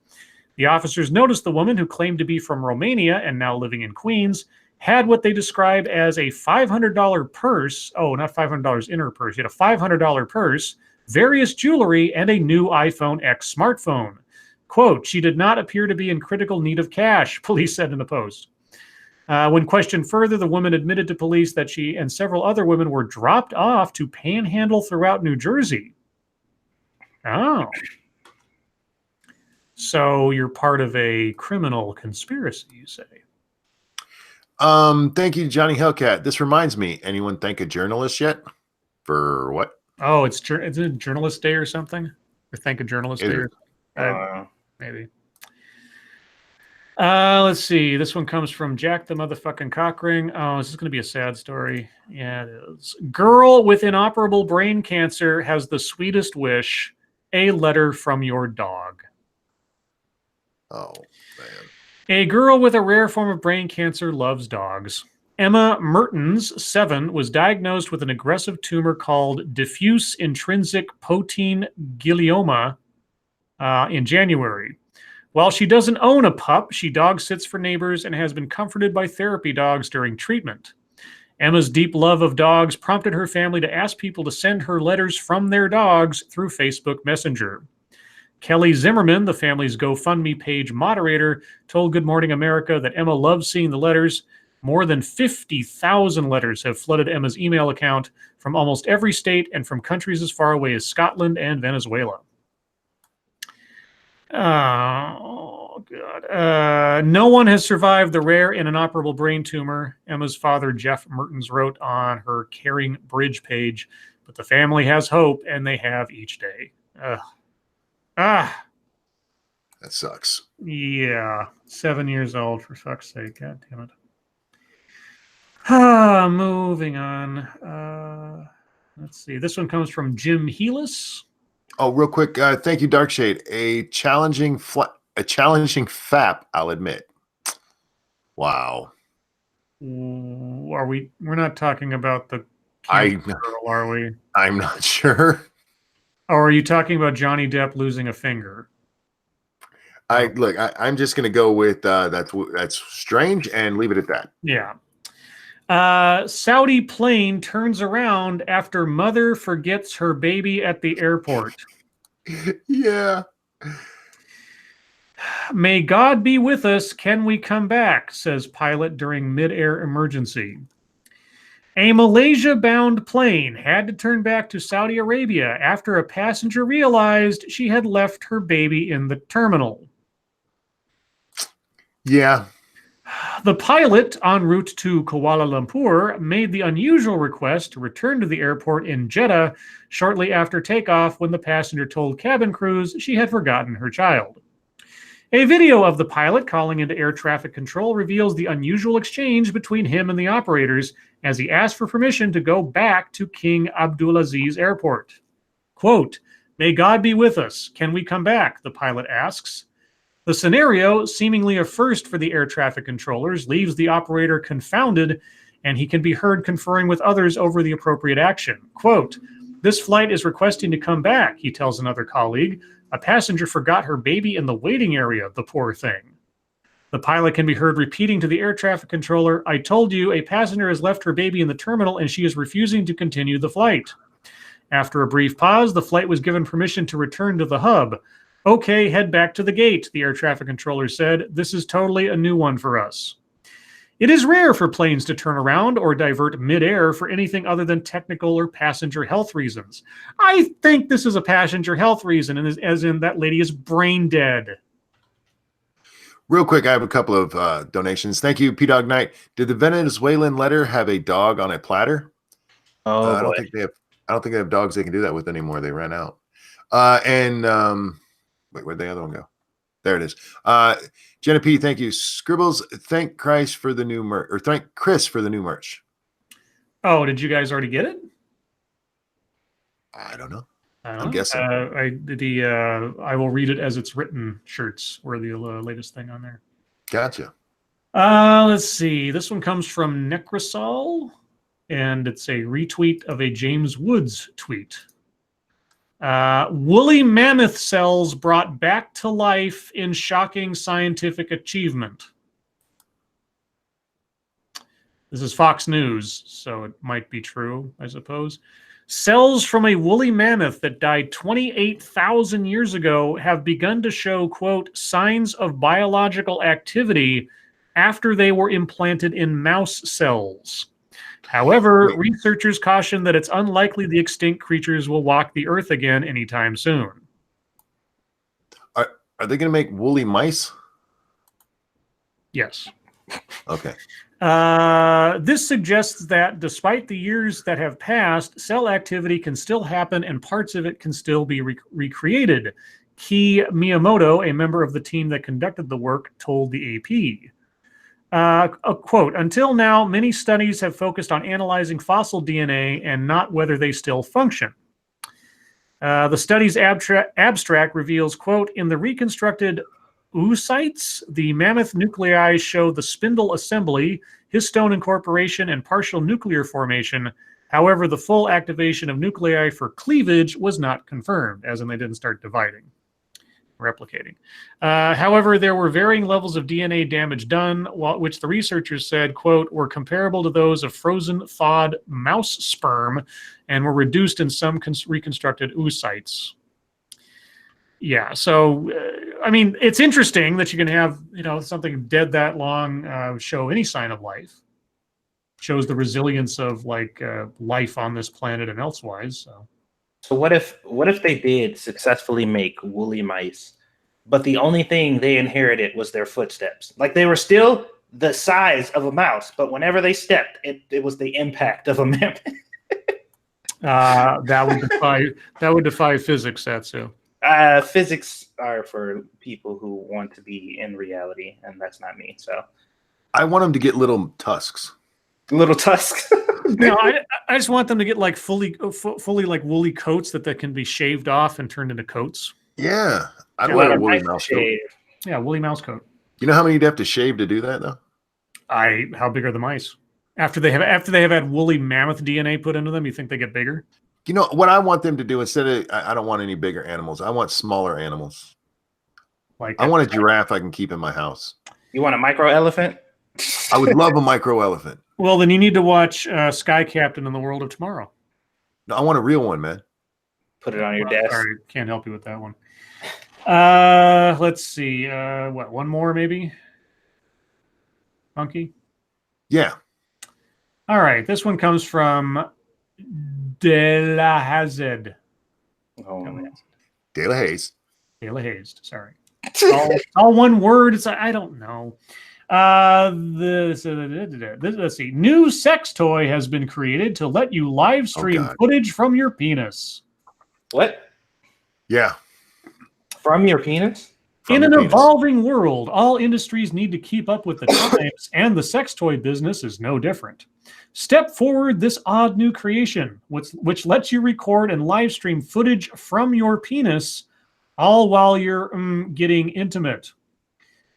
The officers noticed the woman, who claimed to be from Romania and now living in Queens, had what they describe as a $500 purse. Oh, not $500 in her purse. She had a $500 purse, various jewelry, and a new iPhone X smartphone. Quote, "She did not appear to be in critical need of cash," police said in a post. When questioned further, the woman admitted to police that she and several other women were dropped off to panhandle throughout New Jersey. Oh. So you're part of a criminal conspiracy, you say? Thank you, Johnny Hellcat. This reminds me, anyone thank a journalist yet? For what? Oh, it's a Journalist Day or something? Or thank a Journalist Day? Maybe. Let's see. This one comes from Jack the motherfucking Cockring. Oh, this is going to be a sad story. Yeah, it is. Girl with inoperable brain cancer has the sweetest wish. A letter from your dog. Oh, man. A girl with a rare form of brain cancer loves dogs. Emma Mertens, 7, was diagnosed with an aggressive tumor called diffuse intrinsic poutine glioma in January. While she doesn't own a pup, she dog sits for neighbors and has been comforted by therapy dogs during treatment. Emma's deep love of dogs prompted her family to ask people to send her letters from their dogs through Facebook Messenger. Kelly Zimmerman, the family's GoFundMe page moderator, told Good Morning America that Emma loves seeing the letters. More than 50,000 letters have flooded Emma's email account from almost every state and from countries as far away as Scotland and Venezuela. Oh, God. No one has survived the rare and inoperable brain tumor, Emma's father, Jeff Mertens, wrote on her Caring Bridge page. But the family has hope, and they have each day. That sucks. Yeah. 7 years old, for fuck's sake. God damn it. Moving on. Let's see. This one comes from Jim Heelis. Oh, real quick. Thank you, Darkshade. A challenging fap, I'll admit. Wow. We're not talking about the girl, are we? I'm not sure. Or are you talking about Johnny Depp losing a finger? I'm just going to go with that's strange and leave it at that. Yeah. Saudi plane turns around after mother forgets her baby at the airport. Yeah. May God be with us. Can we come back? Says pilot during mid-air emergency. A Malaysia-bound plane had to turn back to Saudi Arabia after a passenger realized she had left her baby in the terminal. Yeah. The pilot, en route to Kuala Lumpur, made the unusual request to return to the airport in Jeddah shortly after takeoff when the passenger told cabin crews she had forgotten her child. A video of the pilot calling into air traffic control reveals the unusual exchange between him and the operators as he asked for permission to go back to King Abdulaziz Airport. Quote, "May God be with us. Can we come back?" the pilot asks. The scenario, seemingly a first for the air traffic controllers, leaves the operator confounded, and he can be heard conferring with others over the appropriate action. Quote, "This flight is requesting to come back," he tells another colleague. "A passenger forgot her baby in the waiting area, the poor thing." The pilot can be heard repeating to the air traffic controller, "I told you, a passenger has left her baby in the terminal and she is refusing to continue the flight." After a brief pause, the flight was given permission to return to the hub. "Okay, head back to the gate," the air traffic controller said. "This is totally a new one for us." It is rare for planes to turn around or divert mid-air for anything other than technical or passenger health reasons. I think this is a passenger health reason, and as in that lady is brain dead. Real quick, I have a couple of donations. Thank you, P-Dog Knight. Did the Venezuelan letter have a dog on a platter? Oh, I don't think they have dogs they can do that with anymore. They ran out. Wait, where'd the other one go? There it is. Jenna P, thank you. Scribbles, thank Christ for the new merch, or thank Chris for the new merch. Oh, did you guys already get it? I don't know. I'm guessing. I will read it as it's written. Shirts were the latest thing on there. Gotcha. Let's see. This one comes from Necrosol, and it's a retweet of a James Woods tweet. Woolly mammoth cells brought back to life in shocking scientific achievement. This is Fox News, so it might be true, I suppose. Cells from a woolly mammoth that died 28,000 years ago have begun to show, quote, signs of biological activity after they were implanted in mouse cells. However, researchers caution that it's unlikely the extinct creatures will walk the earth again anytime soon. Are they going to make woolly mice? Yes. Okay. This suggests that despite the years that have passed, cell activity can still happen and parts of it can still be recreated. Ki Miyamoto, a member of the team that conducted the work, told the AP. A quote, "Until now, many studies have focused on analyzing fossil DNA and not whether they still function." The study's abstract reveals, quote, "In the reconstructed oocytes, the mammoth nuclei show the spindle assembly, histone incorporation, and partial nuclear formation. However, the full activation of nuclei for cleavage was not confirmed, as in they didn't start dividing. replicating. However, there were varying levels of DNA damage done, which the researchers said, quote, were comparable to those of frozen, thawed mouse sperm and were reduced in some reconstructed oocytes. Yeah, so, I mean, it's interesting that you can have, something dead that long show any sign of life. Shows the resilience of, life on this planet and elsewise, so. So what if they did successfully make woolly mice, but the only thing they inherited was their footsteps? Like they were still the size of a mouse, but whenever they stepped, it was the impact of a mammoth. That would defy physics, Satsu. Physics are for people who want to be in reality, and that's not me. So I want them to get little tusks. Little tusks. No, I just want them to get like fully like woolly coats that can be shaved off and turned into coats. Yeah, I'd wear a woolly mouse coat. Yeah, woolly mouse coat. You know how many you'd have to shave to do that, though? How big are the mice? After they have had woolly mammoth DNA put into them, you think they get bigger? You know what I want them to do instead of I don't want any bigger animals. I want smaller animals. I want a giraffe I can keep in my house. You want a micro elephant? I would love a micro elephant. Well, then you need to watch Sky Captain in the World of Tomorrow. No, I want a real one, man. Put it on your desk. Sorry, can't help you with that one. Let's see. One more maybe? Monkey? Yeah. All right. This one comes from De La Hazard. Oh, man. De La Haze. De La Hazed. Sorry. all one word. It's I don't know. Let's see. New sex toy has been created to let you live stream footage from your penis. What? Yeah. From your penis? In an evolving world, all industries need to keep up with the times, and the sex toy business is no different. Step forward this odd new creation, which lets you record and live stream footage from your penis, all while you're getting intimate.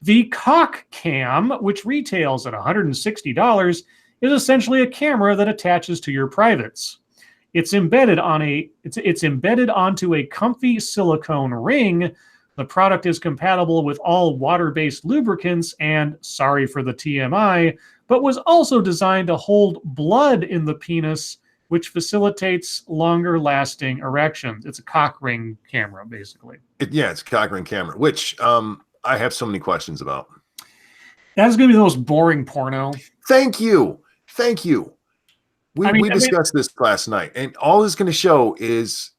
The Cock Cam, which retails at $160, is essentially a camera that attaches to your privates. It's embedded onto a comfy silicone ring. The product is compatible with all water-based lubricants and, sorry for the TMI, but was also designed to hold blood in the penis, which facilitates longer-lasting erections. It's a cock ring camera, basically. It's a cock ring camera, which I have so many questions about. That's going to be the most boring porno. Thank you. We discussed this last night, and all it's going to show is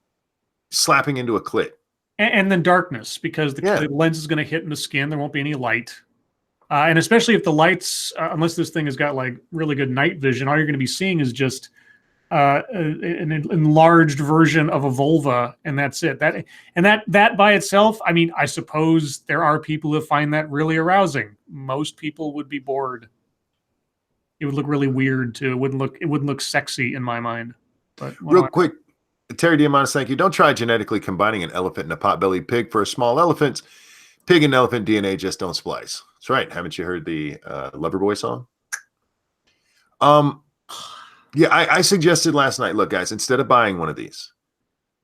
slapping into a clit. And then darkness, because the lens is going to hit in the skin. There won't be any light. And especially if the lights, unless this thing has got like really good night vision, all you're going to be seeing is just an enlarged version of a vulva, and that's it. That by itself, I mean, I suppose there are people who find that really arousing. Most people would be bored. It would look really weird too. It wouldn't look sexy in my mind. But real quick, Terry Diamandis, thank you. Don't try genetically combining an elephant and a potbelly pig for a small elephant. Pig and elephant DNA just don't splice. That's right. Haven't you heard the Loverboy song? Yeah, I suggested last night, look, guys, instead of buying one of these,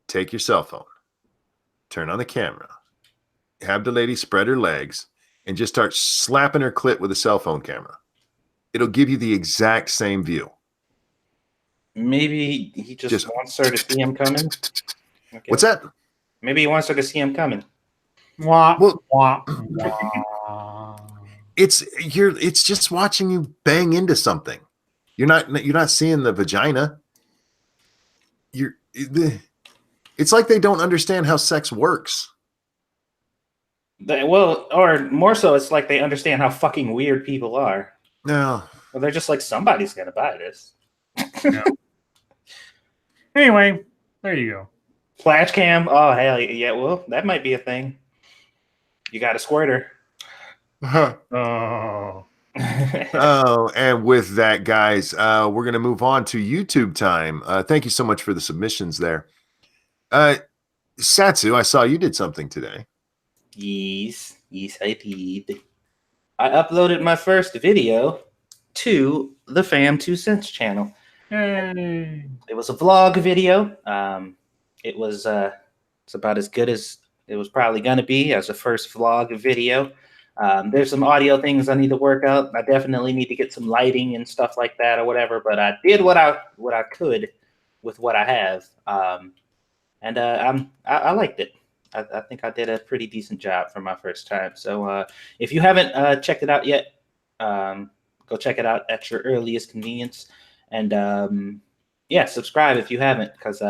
take your cell phone, turn on the camera, have the lady spread her legs, and just start slapping her clit with a cell phone camera. It'll give you the exact same view. Maybe he just wants her to see him coming. Okay. What's that? Maybe he wants her to see him coming. Well, it's just watching you bang into something. You're not seeing the vagina. It's like they don't understand how sex works. Or more so, it's like they understand how fucking weird people are. No. Well, they're just like, somebody's gonna buy this. No. Anyway, there you go. Flash cam. Oh hell yeah! Well, that might be a thing. You got a squirter. Oh. Oh, and with that, guys, we're gonna move on to YouTube time. Thank you so much for the submissions there. Satsu, I saw you did something today. Yes, I did. I uploaded my first video to the Fam 2 Cents channel. Hey. It was a vlog video. It's about as good as it was probably going to be as a first vlog video. There's some audio things I need to work out. I definitely need to get some lighting and stuff like that or whatever. But I did what I could with what I have, and I liked it. I think I did a pretty decent job for my first time. So if you haven't checked it out yet, go check it out at your earliest convenience. And yeah, subscribe if you haven't, because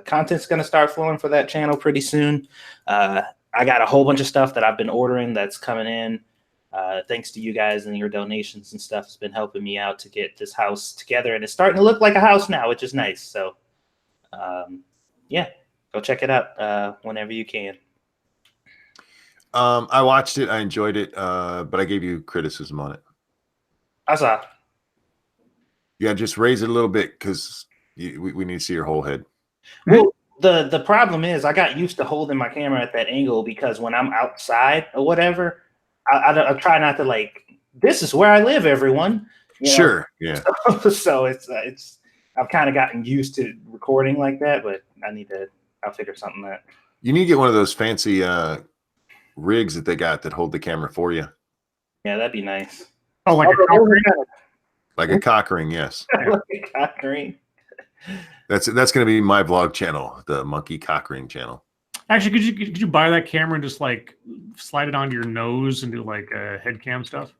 content's going to start flowing for that channel pretty soon. I got a whole bunch of stuff that I've been ordering that's coming in. Thanks to you guys and your donations and stuff. It's been helping me out to get this house together, and it's starting to look like a house now, which is nice. So yeah, go check it out whenever you can. I watched it. I enjoyed it, but I gave you criticism on it. I saw. Yeah, just raise it a little bit, because we need to see your whole head. Well, the problem is I got used to holding my camera at that angle, because when I'm outside or whatever, I try not to, like, this is where I live, everyone. You know? Sure, yeah. So it's I've kind of gotten used to recording like that, but I'll figure something out. You need to get one of those fancy rigs that they got that hold the camera for you. Yeah, that'd be nice. Oh, like a cock ring? Like a cock ring, yes. Like a cock ring. That's going to be my vlog channel, the Monkey Cock Ring channel. Actually, could you buy that camera and just like slide it onto your nose and do like head cam stuff?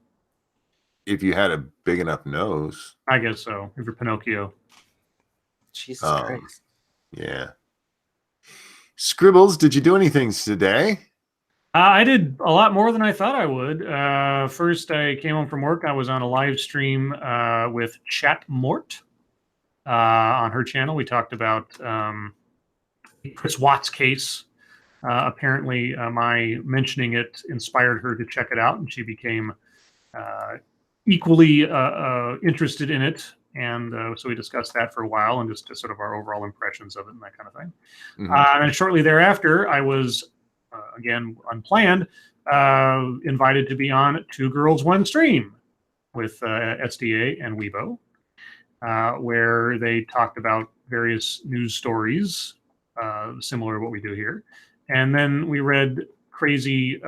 If you had a big enough nose. I guess so. If you're Pinocchio. Jesus Christ. Yeah. Scribbles, did you do anything today? I did a lot more than I thought I would. First, I came home from work. I was on a live stream with Chat Mort on her channel. We talked about Chris Watt's case. Apparently, my mentioning it inspired her to check it out, and she became equally interested in it. And so we discussed that for a while, and just sort of our overall impressions of it and that kind of thing. Mm-hmm. And shortly thereafter, I was, again, unplanned, invited to be on Two Girls, One Stream with SDA and Weibo, where they talked about various news stories, similar to what we do here. And then we read crazy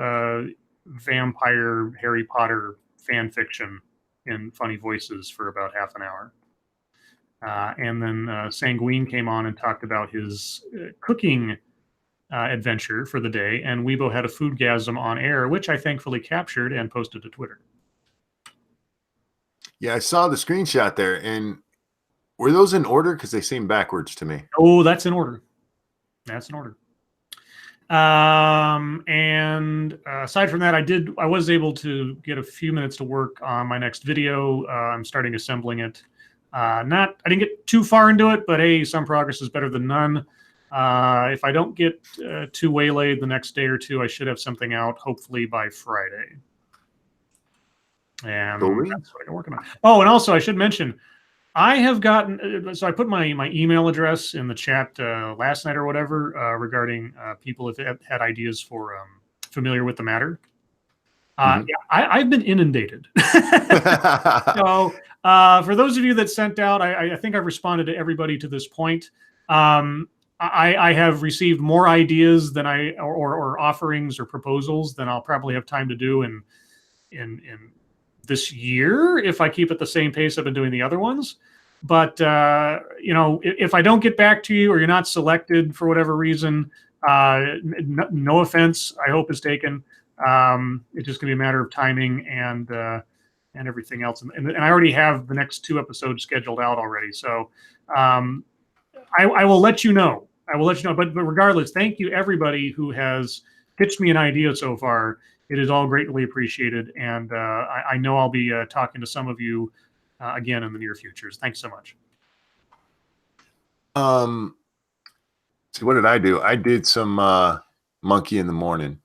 vampire Harry Potter fan fiction in funny voices for about half an hour. And then Sanguine came on and talked about his cooking adventure for the day. And Weibo had a foodgasm on air, which I thankfully captured and posted to Twitter. Yeah, I saw the screenshot there. And were those in order? Because they seem backwards to me. Oh, that's in order. That's in order. And aside from that, I was able to get a few minutes to work on my next video. I'm starting assembling it. I didn't get too far into it, but hey, some progress is better than none. If I don't get too waylaid the next day or two, I should have something out hopefully by Friday. And that's what I'm working on. Oh, and also I should mention, I have gotten, so I put my email address in the chat last night or whatever regarding people if had ideas for Familiar with the Matter. Yeah, I've been inundated. So for those of you that sent out, I think I've responded to everybody to this point. I have received more ideas than or offerings or proposals than I'll probably have time to do in this year if I keep at the same pace I've been doing the other ones. But you know, if I don't get back to you or you're not selected for whatever reason, no offense, I hope is taken. It's just gonna be a matter of timing and everything else. And I already have the next 2 episodes scheduled out already. So I will let you know. I will let you know. But regardless, thank you everybody who has pitched me an idea so far. It is all greatly appreciated, and I know I'll be talking to some of you again in the near futures. Thanks so much. So what did I do? I did some Monkey in the Morning.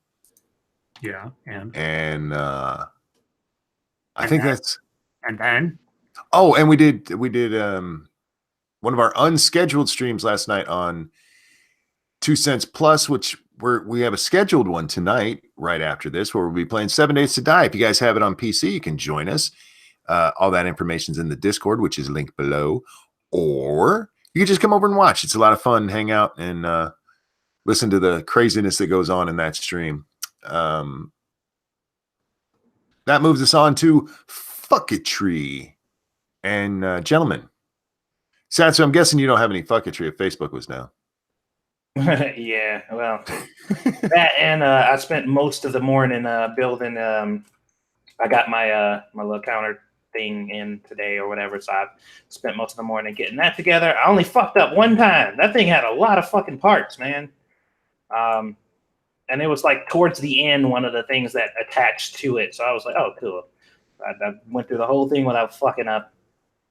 Yeah, and I think that's. And then. Oh, and we did one of our unscheduled streams last night on 2 Cents Plus, which we have a scheduled one tonight right after this, where we'll be playing 7 Days to Die. If you guys have it on PC, you can join us. All that information's in the Discord, which is linked below, or you can just come over and watch. It's a lot of fun, hang out, and listen to the craziness that goes on in that stream. That moves us on to fucketry. And gentlemen, Satsu, I'm guessing you don't have any fucketry if Facebook was now. Yeah, well, that and I spent most of the morning building. I got my my little counter thing in today or whatever, so I spent most of the morning getting that together. I only fucked up one time. That thing had a lot of fucking parts, man. And it was like towards the end, one of the things that attached to it. So I was like, oh, cool. I went through the whole thing without fucking up.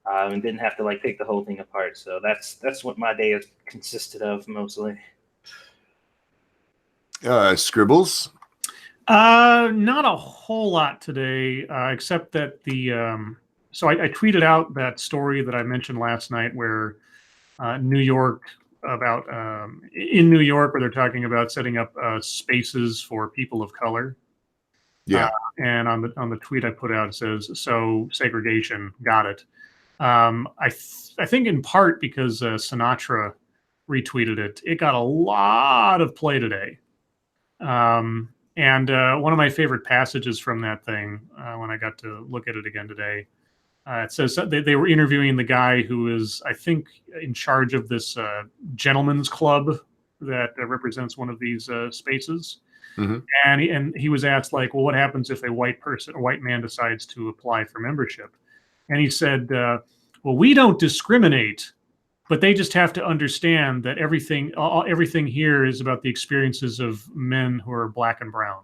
And didn't have to like take the whole thing apart. So that's what my day has consisted of mostly. Scribbles? Not a whole lot today, except that so I tweeted out that story that I mentioned last night where New York in New York where they're talking about setting up spaces for people of color. Yeah. And on the tweet I put out, it says, so segregation, got it. I think in part because Sinatra retweeted it. It got a lot of play today. And one of my favorite passages from that thing, when I got to look at it again today, it says they were interviewing the guy who is, I think, in charge of this gentleman's club that represents one of these spaces. Mm-hmm. And he was asked, like, well, what happens if a white man decides to apply for membership? And he said, well, we don't discriminate, but they just have to understand that everything here is about the experiences of men who are black and brown.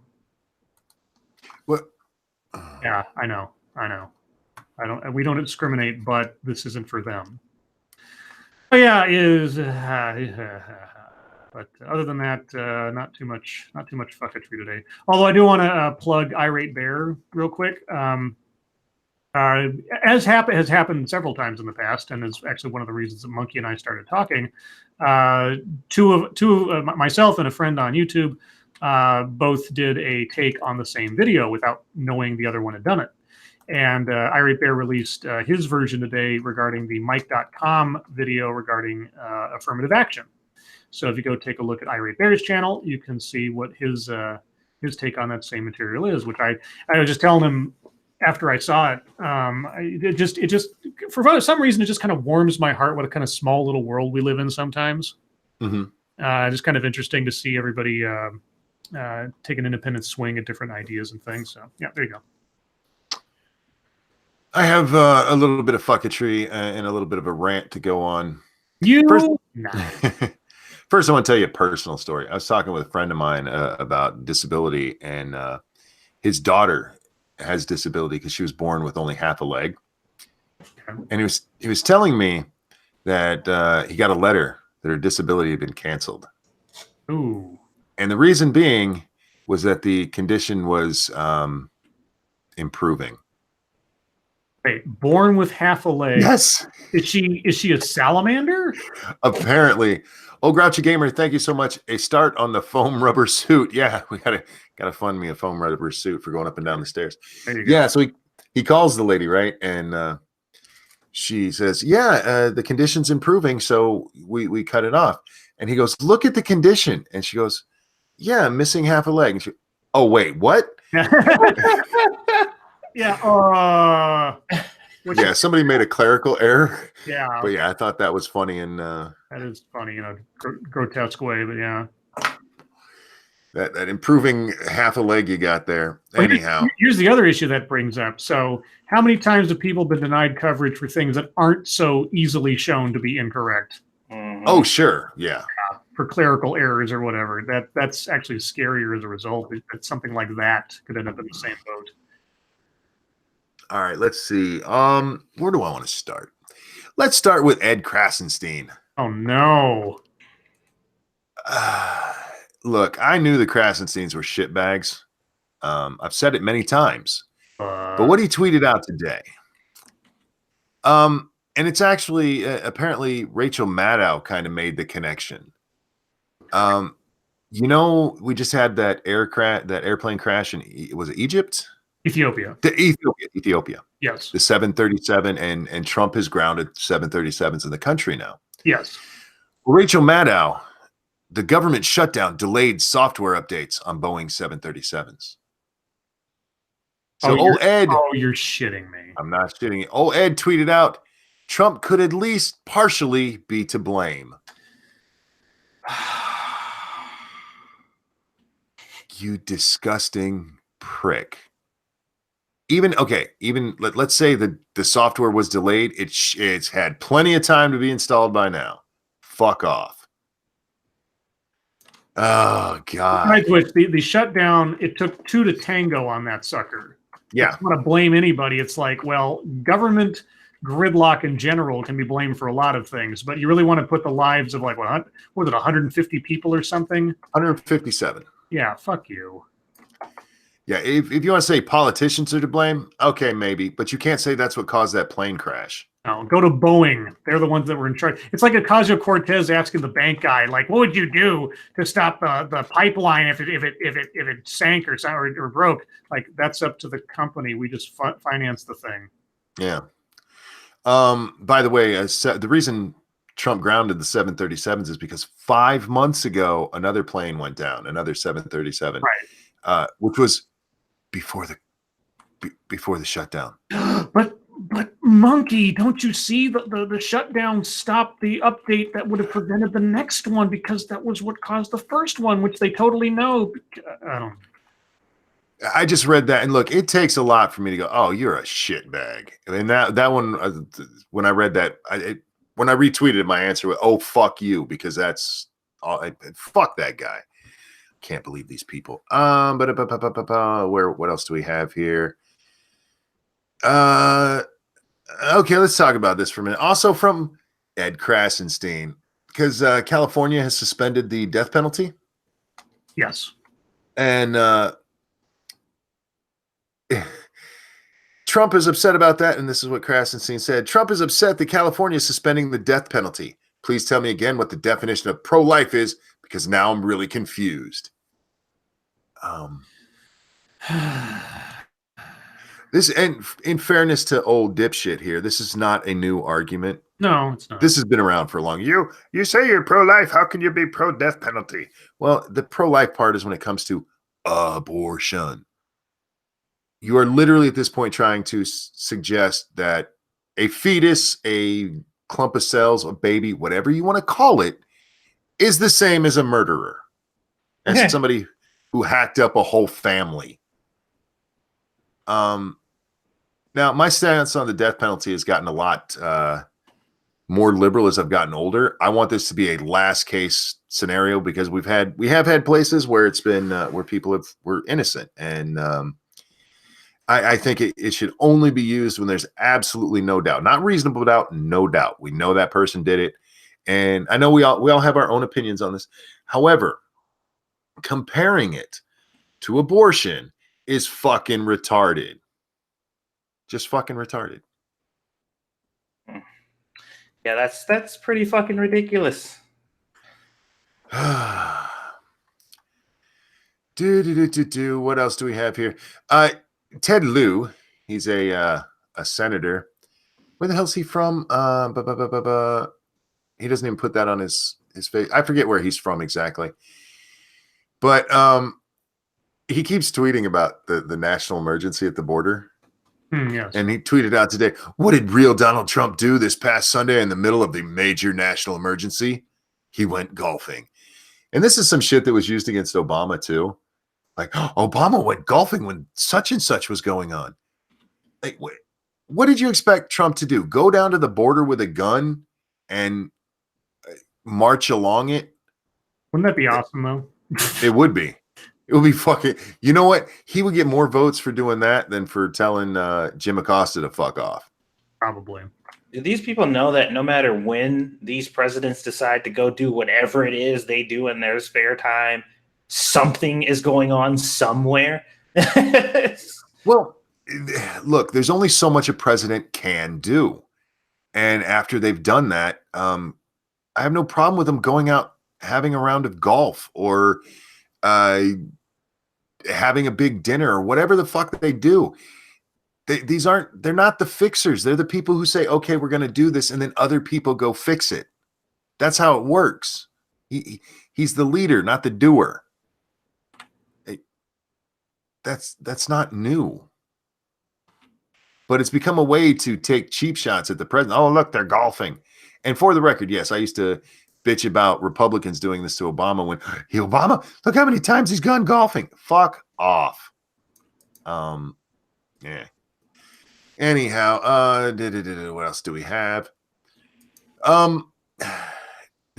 What? Yeah, I know. We don't discriminate, but this isn't for them. But yeah, but other than that, not too much fucketry today. Although I do want to plug Irate Bear real quick. As has happened several times in the past, and is actually one of the reasons that Monkey and I started talking. Two of myself and a friend on YouTube both did a take on the same video without knowing the other one had done it. And Irate Bear released his version today regarding the Mike.com video regarding affirmative action. So if you go take a look at Irate Bear's channel, you can see what his take on that same material is, which I was just telling him after I saw it. It just for some reason it just kind of warms my heart what a kind of small little world we live in sometimes. Mm-hmm. Just kind of interesting to see everybody take an independent swing at different ideas and things. So yeah, there you go. I have a little bit of fucketry and a little bit of a rant to go on. First, I want to tell you a personal story. I was talking with a friend of mine about disability, and his daughter has disability because she was born with only half a leg. And he was telling me that he got a letter that her disability had been canceled. Ooh. And the reason being was that the condition was improving. Wait, born with half a leg? Yes. Is she a salamander? Apparently. Oh, Grouchy Gamer, thank you so much. A start on the foam rubber suit. Yeah, we gotta fund me a foam rubber suit for going up and down the stairs. Yeah, so he calls the lady, right? And she says, yeah, the condition's improving, so we cut it off. And he goes, look at the condition. And she goes, yeah, I'm missing half a leg. And she, oh, wait, what? Yeah. Yeah, somebody made a clerical error. Yeah. But yeah, I thought that was funny. And that is funny, grotesque way, but yeah. That improving half a leg you got there. Anyhow. Here's the other issue that brings up. So how many times have people been denied coverage for things that aren't so easily shown to be incorrect? Mm-hmm. Oh, sure. Yeah. For clerical errors or whatever. That's actually scarier as a result. That something like that could end up in the same boat. All right, let's see. Where do I want to start? Let's start with Ed Krasenstein. Oh, no. Look, I knew the Krasensteins were shitbags. I've said it many times. But what he tweeted out today, and it's actually apparently Rachel Maddow kind of made the connection. We just had that airplane crash in, was it Egypt? Ethiopia. Ethiopia. Yes. The 737, and Trump has grounded 737s in the country now. Yes. Rachel Maddow the government shutdown delayed software updates on Boeing 737s. So old Ed, you're shitting me. I'm not shitting you. Old Ed tweeted out, Trump could at least partially be to blame. You disgusting prick. Even let's say the software was delayed. It's had plenty of time to be installed by now. Fuck off. Oh God. The shutdown, it took two to tango on that sucker. Yeah. If you want to blame anybody, it's like, well, government gridlock in general can be blamed for a lot of things, but you really want to put the lives of like what was it, 150 people or something? 157. Yeah, fuck you. Yeah, if you want to say politicians are to blame, okay, maybe, but you can't say that's what caused that plane crash. No, go to Boeing. They're the ones that were in charge. It's like Ocasio-Cortez asking the bank guy, like, "What would you do to stop the pipeline if it sank or broke?" Like, that's up to the company. We just finance the thing. Yeah. By the way, the reason Trump grounded the 737s is because 5 months ago another plane went down, another 737, right? Which was before the shutdown. But monkey, don't you see the shutdown stopped the update that would have prevented the next one, because that was what caused the first one, which they totally know. I just read that, and look, it takes a lot for me to go, oh, you're a shitbag. And that one, when I read that, when I retweeted it, my answer was, oh, fuck you, because that's all. Fuck that guy. Can't believe these people. What else do we have here? Okay, let's talk about this for a minute. Also from Ed Krasenstein, because California has suspended the death penalty. Yes. And Trump is upset about that, and this is what Krasenstein said. Trump is upset that California is suspending the death penalty. Please tell me again what the definition of pro-life is, because now I'm really confused. This, and in fairness to old dipshit here, this is not a new argument. No, it's not. This has been around for long. You say you're pro-life. How can you be pro-death penalty? Well, the pro-life part is when it comes to abortion. You are literally at this point trying to suggest that a fetus, a clump of cells, a baby, whatever you want to call it, is the same as a murderer. As somebody who hacked up a whole family. Now, my stance on the death penalty has gotten a lot more liberal as I've gotten older. I want this to be a last case scenario, because we have had places where it's been where people were innocent, and I think it should only be used when there's absolutely no doubt, not reasonable doubt, no doubt. We know that person did it, and I know we all have our own opinions on this. However, comparing it to abortion is fucking retarded. Just fucking retarded. Yeah, that's pretty fucking ridiculous. What else do we have here? Ted Lieu, he's a senator. Where the hell's he from? He doesn't even put that on his face. I forget where he's from exactly. But he keeps tweeting about the national emergency at the border. Yes. And he tweeted out today, what did real Donald Trump do this past Sunday in the middle of the major national emergency? He went golfing. And this is some shit that was used against Obama too. Like, oh, Obama went golfing when such and such was going on. Like, what did you expect Trump to do? Go down to the border with a gun and march along it? Wouldn't that be awesome, though? It would be. It would be fucking, you know what? He would get more votes for doing that than for telling Jim Acosta to fuck off. Probably. Do these people know that no matter when these presidents decide to go do whatever it is they do in their spare time, something is going on somewhere? Well, look, there's only so much a president can do. And after they've done that, I have no problem with them going out, having a round of golf, or having a big dinner, or whatever the fuck they do. They're not the fixers. They're the people who say, okay, we're going to do this, and then other people go fix it. That's how it works. He's the leader, not the doer. That's not new. But it's become a way to take cheap shots at the president. Oh, look, they're golfing. And for the record, yes, I used to bitch about Republicans doing this to Obama when, hey, Obama, look how many times he's gone golfing. Fuck off. Yeah. Anyhow, what else do we have? The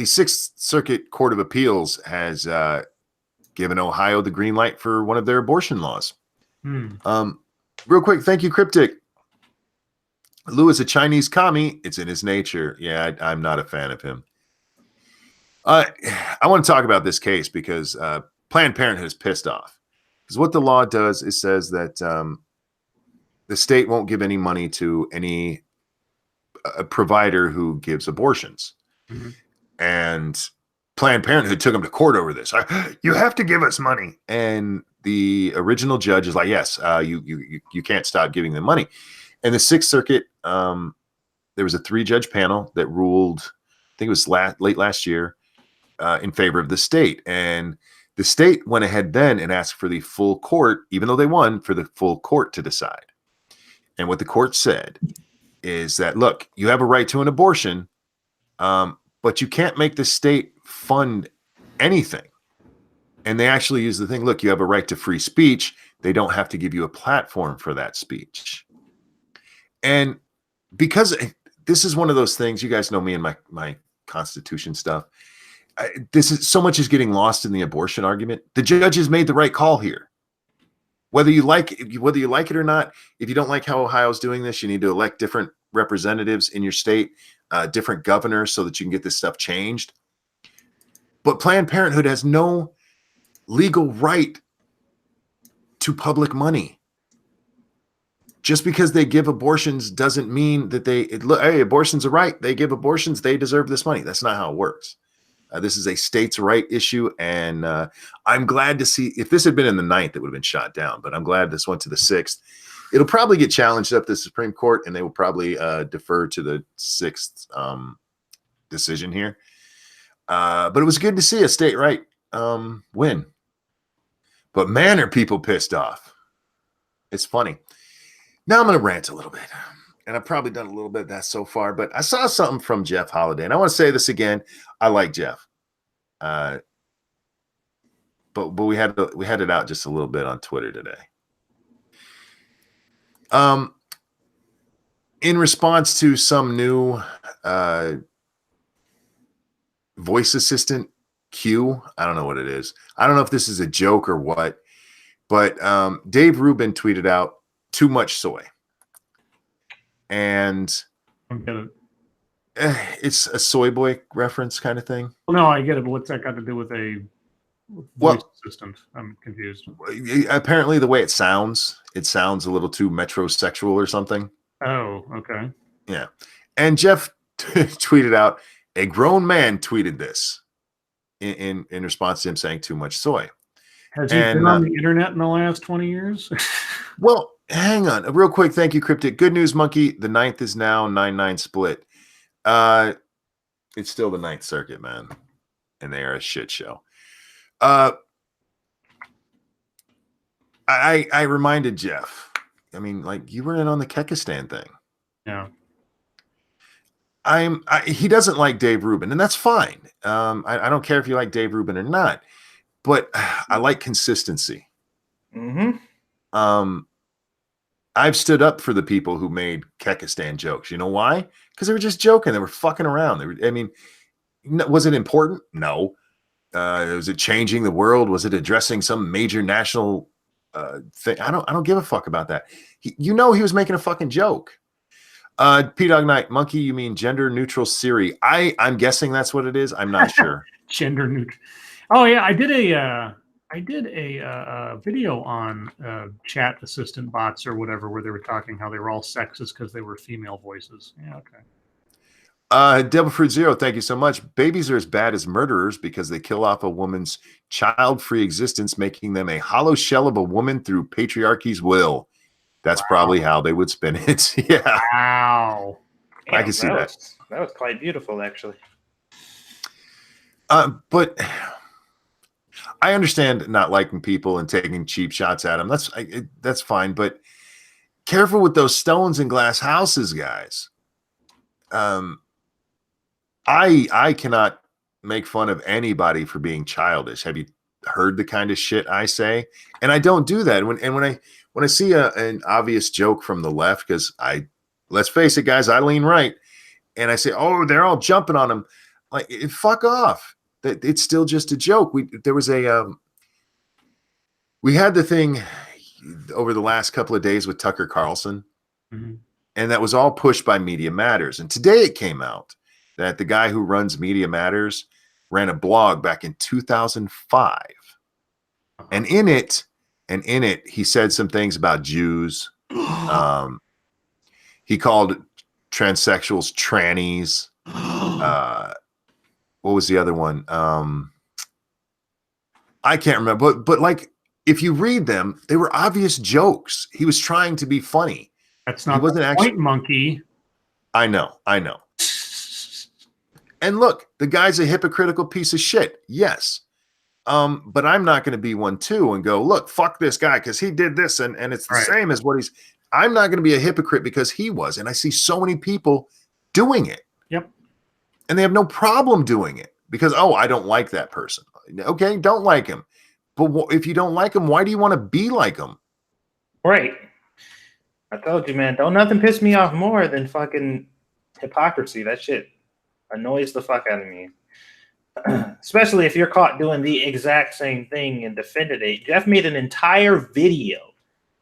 Sixth Circuit Court of Appeals has given Ohio the green light for one of their abortion laws. Real quick, thank you, Cryptic. Lou is a Chinese commie. It's in his nature. Yeah, I'm not a fan of him. I want to talk about this case because Planned Parenthood is pissed off. Because what the law does is says that the state won't give any money to any provider who gives abortions. And Planned Parenthood took them to court over this. You have to give us money. And the original judge is like, yes, you can't stop giving them money. And the Sixth Circuit, there was a 3-judge panel that ruled, I think it was late last year, in favor of the state. And the state went ahead then and asked for the full court, even though they won, for the full court to decide. And what the court said is that, look, you have a right to an abortion, but you can't make the state fund anything. And they actually use the thing, look, you have a right to free speech. They don't have to give you a platform for that speech. And because this is one of those things, you guys know me and my Constitution stuff. This is so much is getting lost in the abortion argument. The judges made the right call here. Whether you like it or not, if you don't like how Ohio's doing this, you need to elect different representatives in your state, different governors, so that you can get this stuff changed. But Planned Parenthood has no legal right to public money. Just because they give abortions doesn't mean that hey, abortion's a right. They give abortions, they deserve this money. That's not how it works. This is a states' right issue, and I'm glad to see, if this had been in the 9th, it would have been shot down, but I'm glad this went to the 6th. It'll probably get challenged up to the Supreme Court, and they will probably defer to the 6th decision here. But it was good to see a state right win. But man, are people pissed off. It's funny. Now I'm going to rant a little bit, and I've probably done a little bit of that so far, but I saw something from Jeff Holiday, and I want to say this again. I like Jeff, but we had it out just a little bit on Twitter today. In response to some new voice assistant Q, I don't know what it is. I don't know if this is a joke or what, but Dave Rubin tweeted out, too much soy. And I get it. It's a soy boy reference kind of thing. Well, no, I get it, but what's that got to do with a voice assistant? I'm confused. Apparently the way it sounds a little too metrosexual or something. Oh, okay. Yeah. And Jeff tweeted out, a grown man tweeted this in response to him saying too much soy. Has he been on the internet in the last 20 years? Well, hang on. Real quick, thank you, Cryptic. Good news, Monkey. The 9th is now 9-9 split. It's still the 9th Circuit, man. And they are a shit show. I reminded Jeff. I mean, like, you were in on the Kekistan thing. Yeah. He doesn't like Dave Rubin, and that's fine. I don't care if you like Dave Rubin or not, but I like consistency. I've stood up for the people who made Kekistan jokes. You know why? Because they were just joking. They were fucking around. Was it important? No. Was it changing the world? Was it addressing some major national thing? I don't give a fuck about that. He was making a fucking joke. P-Dog Knight, Monkey, you mean gender neutral Siri? I'm guessing that's what it is. I'm not sure. Gender neutral. Oh yeah, I did a video on chat assistant bots or whatever, where they were talking how they were all sexist because they were female voices. Yeah, okay. Devil Fruit Zero, thank you so much. Babies are as bad as murderers because they kill off a woman's child-free existence, making them a hollow shell of a woman through patriarchy's will. That's probably how they would spin it. Yeah. Wow. Damn, I can see that. That was quite beautiful, actually. But I understand not liking people and taking cheap shots at them. That's fine, but careful with those stones in glass houses, guys. I cannot make fun of anybody for being childish. Have you heard the kind of shit I say? And I don't do that. When I see an obvious joke from the left, because let's face it, guys, I lean right, and I say, oh, they're all jumping on him. Like, fuck off. It's still just a joke. We had the thing over the last couple of days with Tucker Carlson, and that was all pushed by Media Matters. And today it came out that the guy who runs Media Matters ran a blog back in 2005. And in it, he said some things about Jews. He called transsexuals trannies. What was the other one? I can't remember. But like, if you read them, they were obvious jokes. He was trying to be funny. That's not the point, monkey. I know. And look, the guy's a hypocritical piece of shit. Yes. But I'm not going to be one too and go, look, fuck this guy because he did this and it's the same as what I'm not going to be a hypocrite because he was. And I see so many people doing it. Yep. And they have no problem doing it because, I don't like that person. Okay, don't like him. But if you don't like him, why do you want to be like him? Right. I told you, man, don't nothing piss me off more than fucking hypocrisy. That shit annoys the fuck out of me. Especially if you're caught doing the exact same thing and defended it. Jeff made an entire video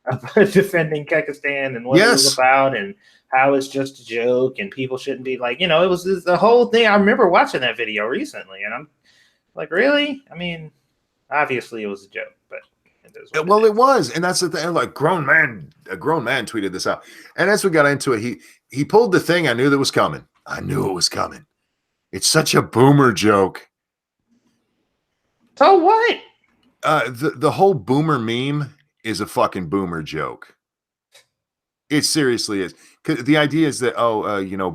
about defending Kyrgyzstan and what it was about and how it's just a joke and people shouldn't be like, it was the whole thing. I remember watching that video recently and I'm like, really? I mean, obviously it was a joke, but it was. And that's the thing. Like, a grown man tweeted this out. And as we got into it, he pulled the thing I knew that was coming. I knew it was coming. It's such a boomer joke. So what? The whole boomer meme is a fucking boomer joke. It seriously is. 'Cause the idea is that,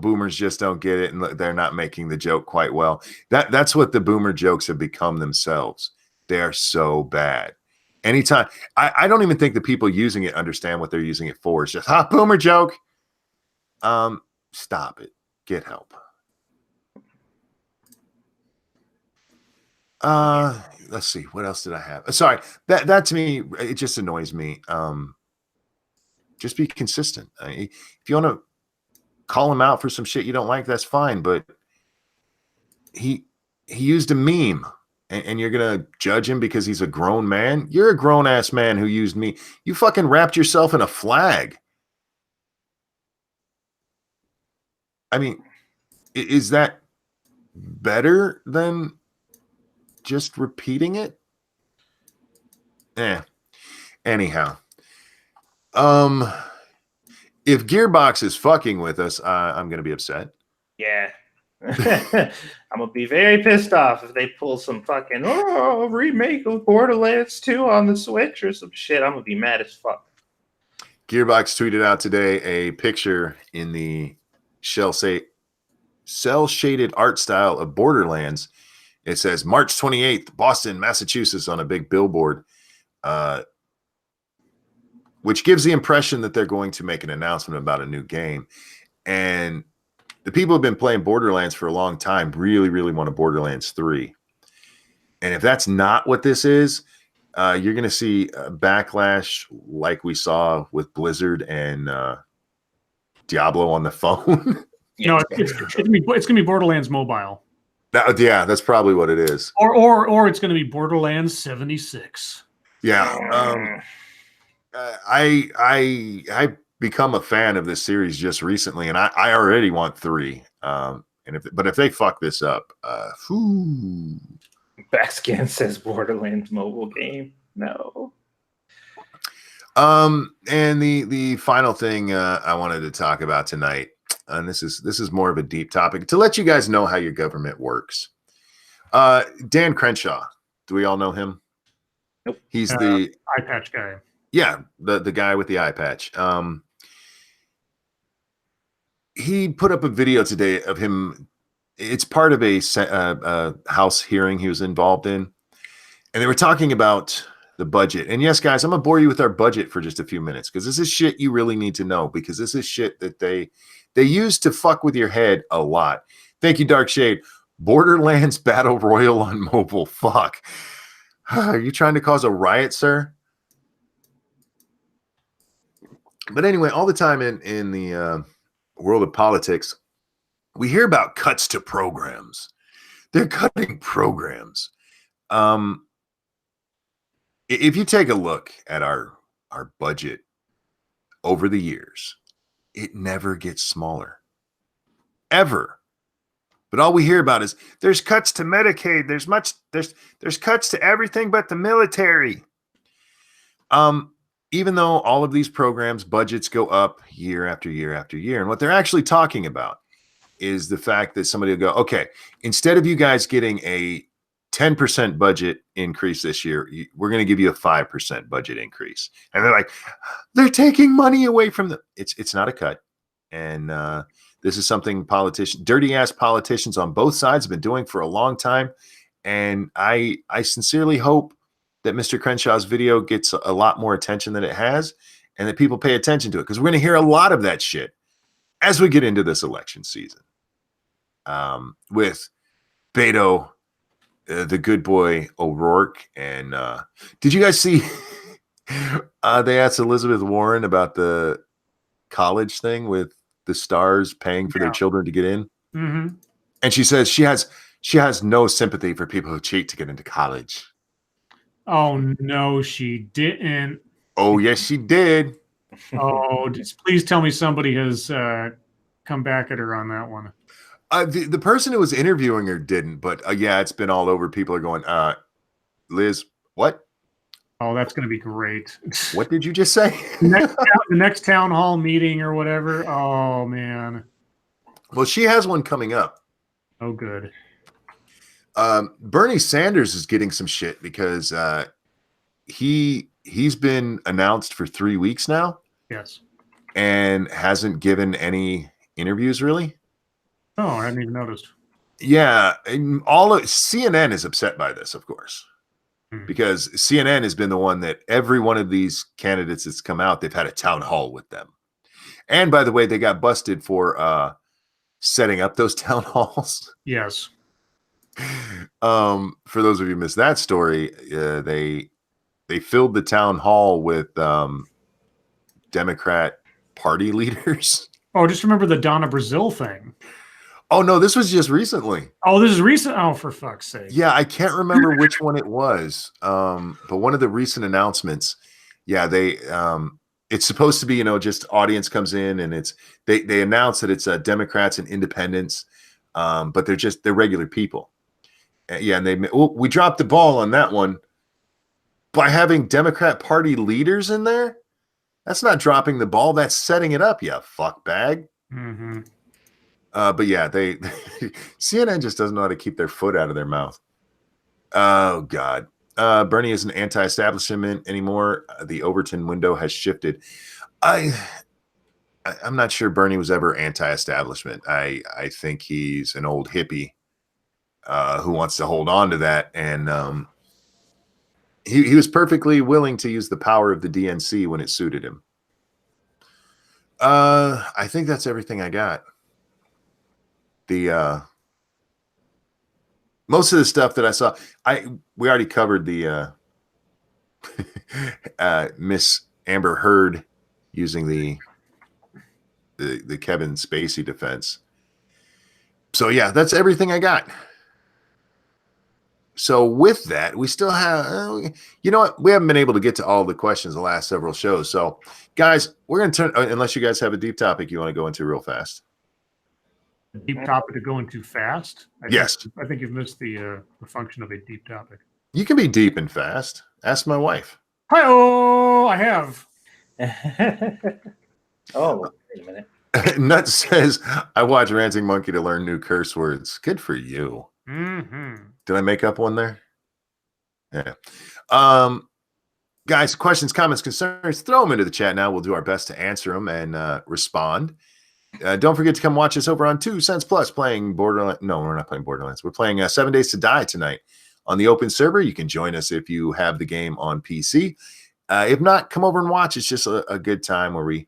boomers just don't get it and they're not making the joke quite well. That's what the boomer jokes have become themselves. They are so bad. Anytime, I don't even think the people using it understand what they're using it for. It's just, boomer joke. Stop it. Get help. Let's see. What else did I have? Sorry. That to me, it just annoys me. Just be consistent. If you want to call him out for some shit you don't like, that's fine. But he used a meme and you're going to judge him because he's a grown man. You're a grown ass man who used me. You fucking wrapped yourself in a flag. I mean, is that better than just repeating it? Anyhow, if Gearbox is fucking with us, I'm gonna be upset. Yeah. I'm gonna be very pissed off if they pull some fucking remake of Borderlands 2 on the Switch or some shit. I'm gonna be mad as fuck. Gearbox tweeted out today a picture in the cell-shaded art style of Borderlands. It says March 28th, Boston, Massachusetts on a big billboard, which gives the impression that they're going to make an announcement about a new game. And the people who have been playing Borderlands for a long time really, really want a Borderlands 3. And if that's not what this is, you're going to see a backlash like we saw with Blizzard and Diablo on the phone. No, it's going to be Borderlands Mobile. That's probably what it is. Or it's going to be Borderlands 76. Yeah. I become a fan of this series just recently, and I already want 3. But if they fuck this up, Backscan says Borderlands mobile game. No. And the final thing I wanted to talk about tonight, and this is more of a deep topic to let you guys know how your government works. Dan Crenshaw, do we all know him? Nope. He's the eye patch guy. Yeah, the guy with the eye patch. He put up a video today of him. It's part of a House hearing he was involved in, And they were talking about the budget. And yes, guys, I'm going to bore you with our budget for just a few minutes because this is shit you really need to know because this is shit that they use to fuck with your head a lot. Thank you, Dark Shade. Borderlands Battle Royale on mobile. Fuck. Are you trying to cause a riot, sir? But anyway, all the time in the world of politics, we hear about cuts to programs. They're cutting programs. If you take a look at our budget over the years, it never gets smaller. Ever. But all we hear about is there's cuts to Medicaid. There's cuts to everything but the military. Even though all of these programs budgets go up year after year after year, and what they're actually talking about is the fact that somebody will go, okay, instead of you guys getting a 10% budget increase this year, we're going to give you a 5% budget increase. And they're like, they're taking money away from them. It's not a cut. And this is something dirty ass politicians on both sides have been doing for a long time. And I sincerely hope that Mr. Crenshaw's video gets a lot more attention than it has and that people pay attention to it because we're going to hear a lot of that shit as we get into this election season. With Beto, the good boy O'Rourke, and did you guys see they asked Elizabeth Warren about the college thing with the stars paying for their children to get in? Mm-hmm. And she says she has no sympathy for people who cheat to get into college. Oh no, she didn't. Oh yes, she did. Oh, please tell me somebody has come back at her on that one. The person who was interviewing her didn't, but yeah, it's been all over. People are going, Liz, what? Oh, that's going to be great. What did you just say? The next town hall meeting or whatever. Oh, man. Well, she has one coming up. Oh, good. Bernie Sanders is getting some shit because he's been announced for 3 weeks now. Yes. And hasn't given any interviews, really. Oh, I hadn't even noticed. Yeah, and CNN is upset by this, of course, because CNN has been the one that every one of these candidates that's come out, they've had a town hall with them. And by the way, they got busted for setting up those town halls. Yes. For those of you who missed that story, they filled the town hall with Democrat party leaders. Oh, just remember the Donna Brazil thing. Oh, no, this was just recently. Oh, this is recent? Oh, for fuck's sake. Yeah, I can't remember which one it was. But one of the recent announcements, yeah, it's supposed to be, just audience comes in and they announce that it's Democrats and independents, but they're regular people. Yeah, and we dropped the ball on that one by having Democrat Party leaders in there. That's not dropping the ball. That's setting it up, you fuck bag. Mm-hmm. But yeah, CNN just doesn't know how to keep their foot out of their mouth. Oh God. Bernie isn't anti-establishment anymore. The Overton window has shifted. I'm not sure Bernie was ever anti-establishment. I think he's an old hippie who wants to hold on to that. And he was perfectly willing to use the power of the DNC when it suited him. I think that's everything I got. Most of the stuff that I saw, we already covered the Miss Amber Heard using the Kevin Spacey defense. So yeah, that's everything I got. So with that, we still have, you know what? We haven't been able to get to all the questions the last several shows. So guys, we're going to turn, unless you guys have a deep topic you want to go into real fast. Deep topic of going too fast? Yes. I think you've missed the function of a deep topic. You can be deep and fast. Ask my wife. Hi-oh, I have. Oh, wait a minute. Nut says, I watch Ranting Monkey to learn new curse words. Good for you. Mm-hmm. Did I make up one there? Yeah. Guys, questions, comments, concerns, throw them into the chat now. We'll do our best to answer them and respond. Don't forget to come watch us over on 2 Cents Plus playing Borderlands. No, we're not playing Borderlands. We're playing 7 Days to Die tonight on the open server. You can join us if you have the game on PC. If not, come over and watch. It's just a good time where we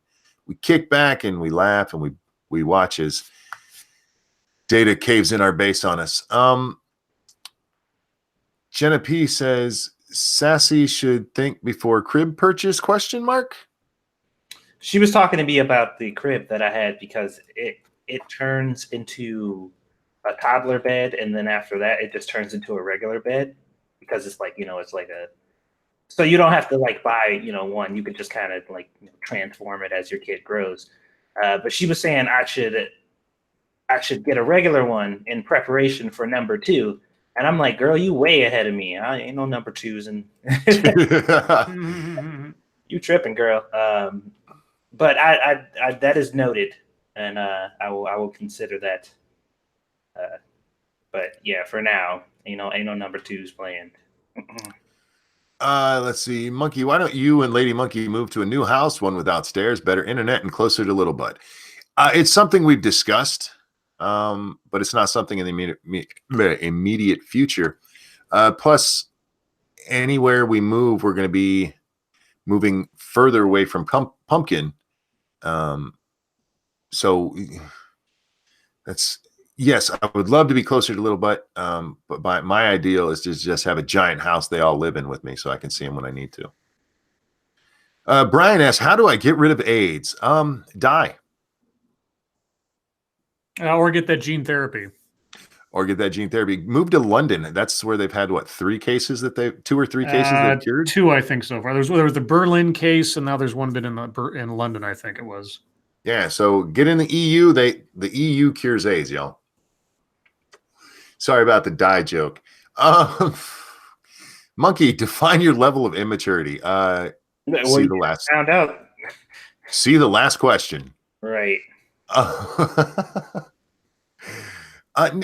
kick back and we laugh and we watch as Data caves in our base on us. Jenna P says Sassy should think before crib purchase ? She was talking to me about the crib that I had because it turns into a toddler bed, and then after that it just turns into a regular bed because it's like, it's like so you don't have to like buy, one. You could just kind of like transform it as your kid grows. But she was saying I should get a regular one in preparation for number 2. And I'm like, girl, you way ahead of me. I ain't no number 2s. And you tripping, girl. But I that is noted, and I will consider that. But yeah, for now, ain't no number 2s planned. Let's see, Monkey. Why don't you and Lady Monkey move to a new house, one without stairs, better internet, and closer to Little Bud? It's something we've discussed, but it's not something in the immediate future. Plus, anywhere we move, we're going to be moving further away from Pumpkin. So that's yes, I would love to be closer to Little Bud, but my ideal is to just have a giant house they all live in with me, so I can see them when I need to. Brian asks, how do I get rid of AIDS? Die. Or get that gene therapy. Move to London. That's where they've had 2 or 3 cases they've cured. 2, I think, so far. There was the Berlin case, and now there's one been in London, I think it was. Yeah, so get in the EU. The EU cures AIDS, y'all. Sorry about the die joke. Monkey, define your level of immaturity. Found out. See the last question. Right.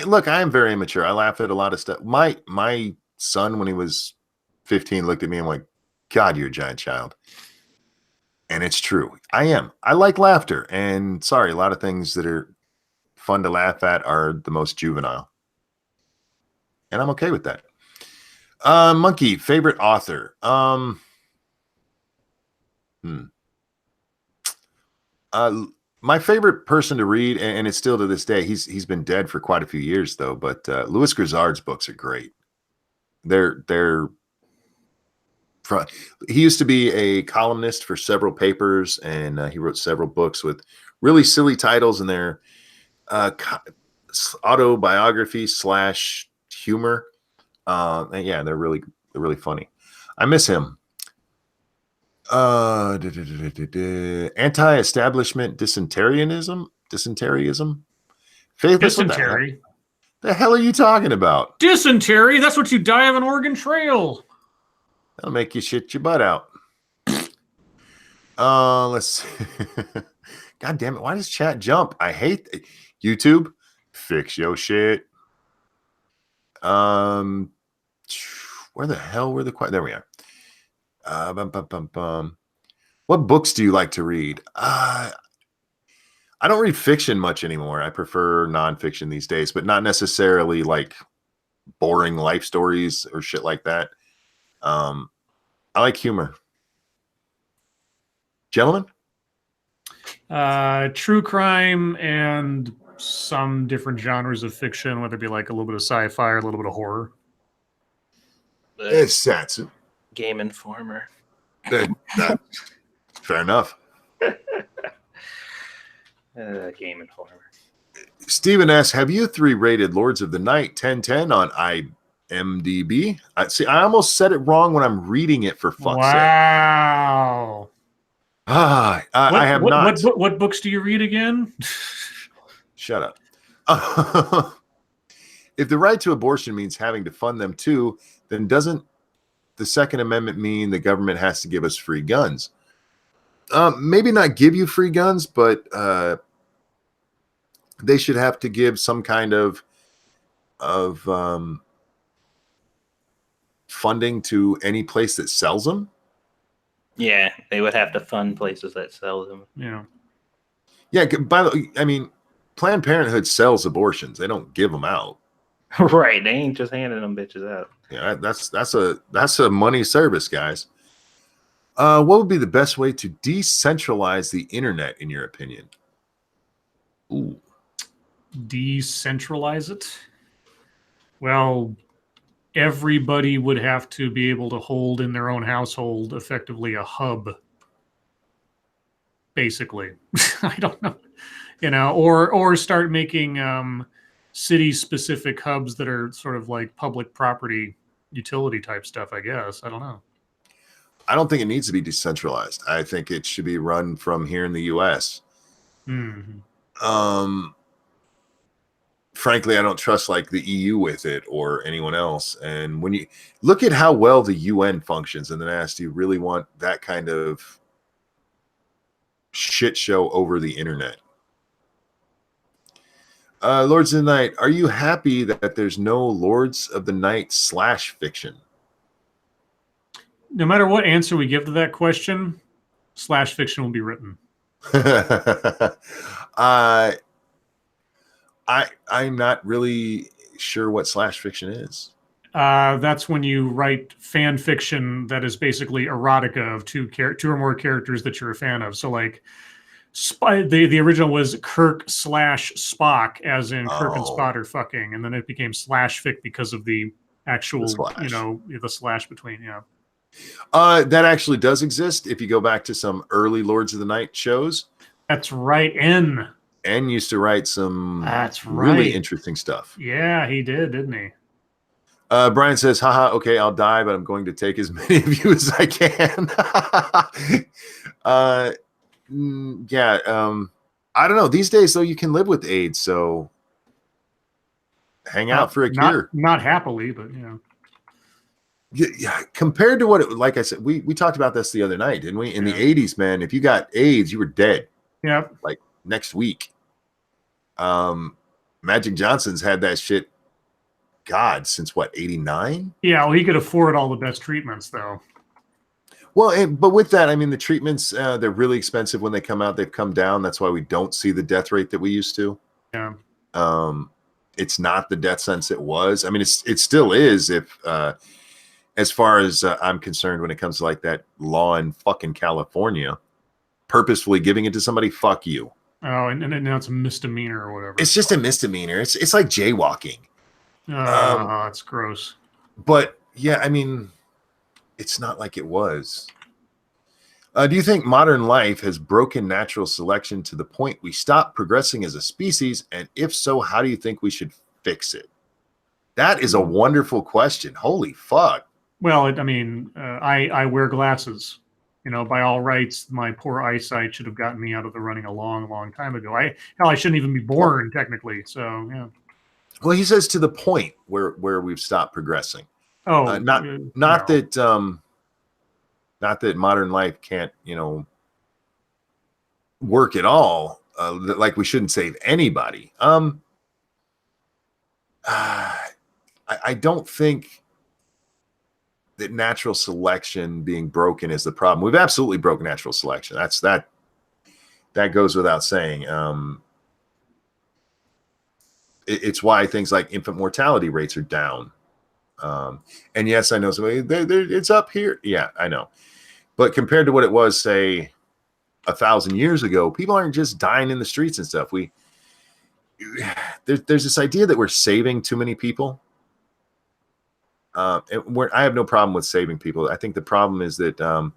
Look, I am very immature. I laugh at a lot of stuff. My son, when he was 15, looked at me and went, God, you're a giant child. And it's true. I am. I like laughter. And sorry, a lot of things that are fun to laugh at are the most juvenile. And I'm okay with that. Monkey, favorite author. My favorite person to read, and it's still to this day, he's been dead for quite a few years though, but Louis Grizzard's books are great. He used to be a columnist for several papers, and he wrote several books with really silly titles, and they're autobiography / humor. And yeah, they're really funny. I miss him. Anti-establishment dysenteryism. Faithless. Dysentery. The hell are you talking about? Dysentery? That's what you die of an Oregon Trail. That'll make you shit your butt out. Let's see. God damn it. Why does chat jump? I hate YouTube. Fix your shit. Where the hell were the there we are. What books do you like to read? I don't read fiction much anymore. I prefer nonfiction these days, but not necessarily like boring life stories or shit like that. I like humor. Gentlemen? True crime and some different genres of fiction, whether it be like a little bit of sci-fi or a little bit of horror. It's Satsu. Game Informer. Fair enough. Game Informer. Stephen asks, have you 3 rated Lords of the Night 10/10 on IMDb? I almost said it wrong when I'm reading it, for fuck's sake. Wow. I have not. What books do you read again? Shut up. If the right to abortion means having to fund them too, then doesn't the Second Amendment mean the government has to give us free guns? Maybe not give you free guns, but they should have to give some kind of funding to any place that sells them. Yeah, they would have to fund places that sell them. Yeah. Yeah. By the way, I mean, Planned Parenthood sells abortions. They don't give them out. Right, they ain't just handing them bitches out. Yeah, that's a money service, guys. What would be the best way to decentralize the internet, in your opinion? Ooh. Decentralize it? Well, everybody would have to be able to hold in their own household effectively a hub, basically. I don't know, or start making city-specific hubs that are sort of like public property utility type stuff, I guess. I don't know. I don't think it needs to be decentralized. I think it should be run from here in the U.S. Mm-hmm. Frankly, I don't trust like the EU with it or anyone else. And when you look at how well the UN functions, and then ask, do you really want that kind of shit show over the internet? Lords of the Night, are you happy that there's no Lords of the Night / fiction? No matter what answer we give to that question, / fiction will be written. I'm not really sure what / fiction is. That's when you write fan fiction that is basically erotica of two or more characters that you're a fan of. So like the original was Kirk / Spock, as in Kirk and Spock are fucking, and then it became / fic because of the actual, the slash between. Yeah. That actually does exist. If you go back to some early Lords of the Night shows. That's right. N used to write some really interesting stuff. Yeah, he did, didn't he? Brian says, haha, okay, I'll die, but I'm going to take as many of you as I can. I don't know. These days, though, you can live with AIDS, so hang out for a cure. Not happily, but Yeah, compared to what it, like I said, we talked about this the other night, didn't we? In the 80s, man, if you got AIDS, you were dead. Yeah. Like next week. Magic Johnson's had that shit, God, since what, 89? Yeah, well, he could afford all the best treatments, though. Well, but with that, I mean, the treatments, they're really expensive when they come out. They've come down. That's why we don't see the death rate that we used to. Yeah. It's not the death sentence it was. I mean, it still is, if as far as I'm concerned, when it comes to like that law in fucking California, purposefully giving it to somebody, fuck you. Oh, and now it's a misdemeanor or whatever. It's just a misdemeanor. It's like jaywalking. It's gross. But yeah, I mean, it's not like it was. Do you think modern life has broken natural selection to the point we stop progressing as a species? And if so, how do you think we should fix it? That is a wonderful question. Holy fuck. Well, I wear glasses. By all rights, my poor eyesight should have gotten me out of the running a long, long time ago. I shouldn't even be born, technically. So, yeah. Well, he says to the point where we've stopped progressing. Oh, not that modern life can't, work at all. Like we shouldn't save anybody. I don't think that natural selection being broken is the problem. We've absolutely broken natural selection. That goes without saying. It's why things like infant mortality rates are down. And yes, I know it's up here. Yeah, I know. But compared to what it was, say, 1,000 years ago, people aren't just dying in the streets and stuff. There's this idea that we're saving too many people. I have no problem with saving people. I think the problem is that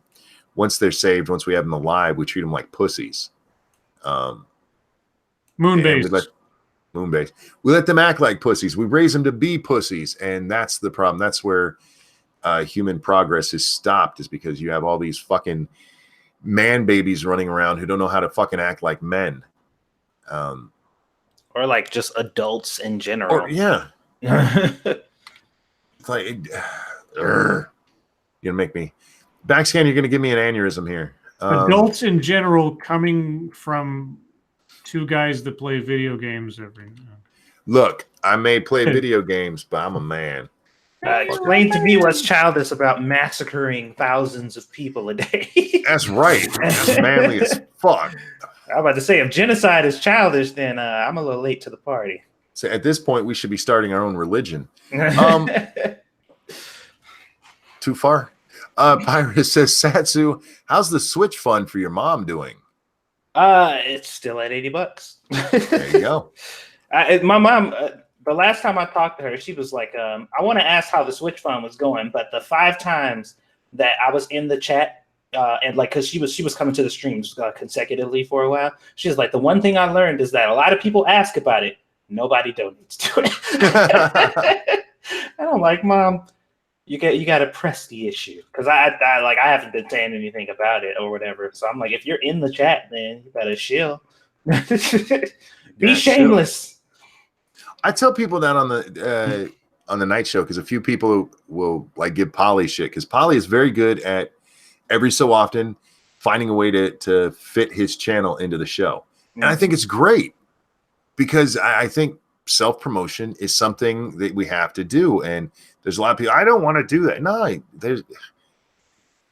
once they're saved, once we have them alive, we treat them like pussies. Moon-based. Moon-based. We let them act like pussies. We raise them to be pussies, and that's the problem. That's where human progress is stopped, is because you have all these fucking man babies running around who don't know how to fucking act like men. Or like just adults in general. Yeah. It's like, you're gonna make me backscan. You're gonna give me an aneurysm here. Adults in general, coming from two guys that play video games every. Look, I may play video games, but I'm a man. Explain to me what's childish about massacring thousands of people a day. That's right. That's manly as fuck. I'm about to say, if genocide is childish, then I'm a little late to the party. So at this point, we should be starting our own religion. Um, Too far. Pyrus says, Satsu, how's the Switch fund for your mom doing? It's still at $80. There you go. My mom, the last time I talked to her, she was like, I want to ask how the Switch fund was going, but the 5 times that I was in the chat, and like, cause she was coming to the streams consecutively for a while. She was like, the one thing I learned is that a lot of people ask about it. Nobody donates to it. And I'm like, Mom, you got to press the issue, because I haven't been saying anything about it or whatever. So I'm like, if you're in the chat, then you better chill. Be shameless. I tell people that on the night show, because a few people will like give Polly shit, because Polly is very good at every so often finding a way to fit his channel into the show. And I think it's great, because I think self-promotion is something that we have to do. And there's a lot of people, I don't want to do that. No,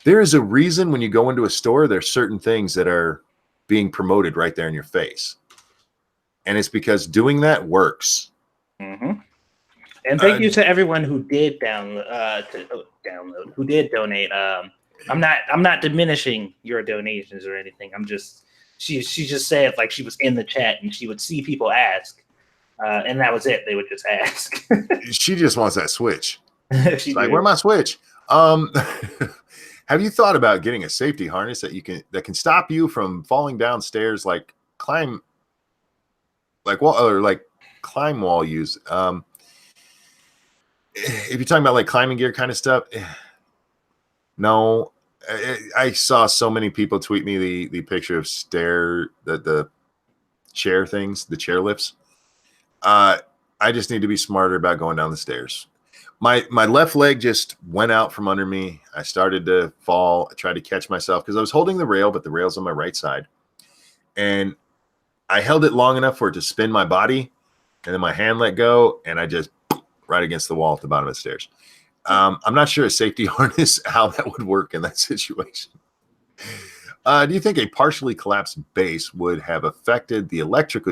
there is a reason when you go into a store, there's certain things that are being promoted right there in your face. And it's because doing that works. Mm-hmm. And thank you to everyone who did who did donate. I'm not diminishing your donations or anything. I'm just, she just said like she was in the chat and she would see people ask, and that was it. They would just ask. She just wants that Switch. She's like, where's my Switch? Have you thought about getting a safety harness that can stop you from falling downstairs, like climb wall use? If you're talking about like climbing gear kind of stuff, no. I saw so many people tweet me the picture of the chair things, the chair lifts. I just need to be smarter about going down the stairs. My left leg just went out from under me. I started to fall. I tried to catch myself because I was holding the rail, but the rail's on my right side. And I held it long enough for it to spin my body, and then my hand let go, and I just right against the wall at the bottom of the stairs. I'm not sure a safety harness, how that would work in that situation. Do you think a partially collapsed base would have affected the electric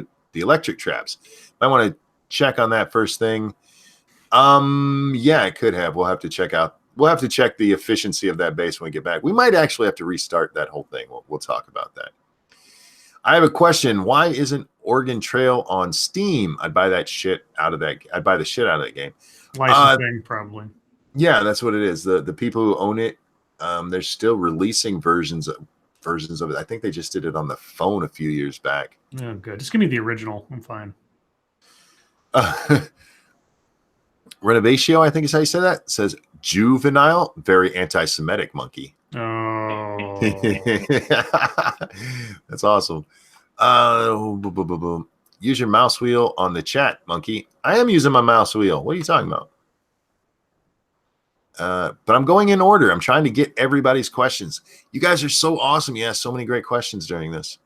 traps? I want to check on that first thing. Yeah, it could have. We'll have to check the efficiency of that base when we get back. We might actually have to restart that whole thing. We'll talk about that. I have a question. Why isn't Oregon Trail on Steam? I'd buy the shit out of that game. Licensing, probably. Yeah, that's what it is. The people who own it, they're still releasing versions of it. I think they just did it on the phone a few years back. Oh, good. Just give me the original. I'm fine. Renovatio, I think is how you say that. Says juvenile, very anti-Semitic monkey. Oh, that's awesome. Use your mouse wheel on the chat, monkey. I am using my mouse wheel. What are you talking about? But I'm going in order. I'm trying to get everybody's questions. You guys are so awesome. You asked so many great questions during this.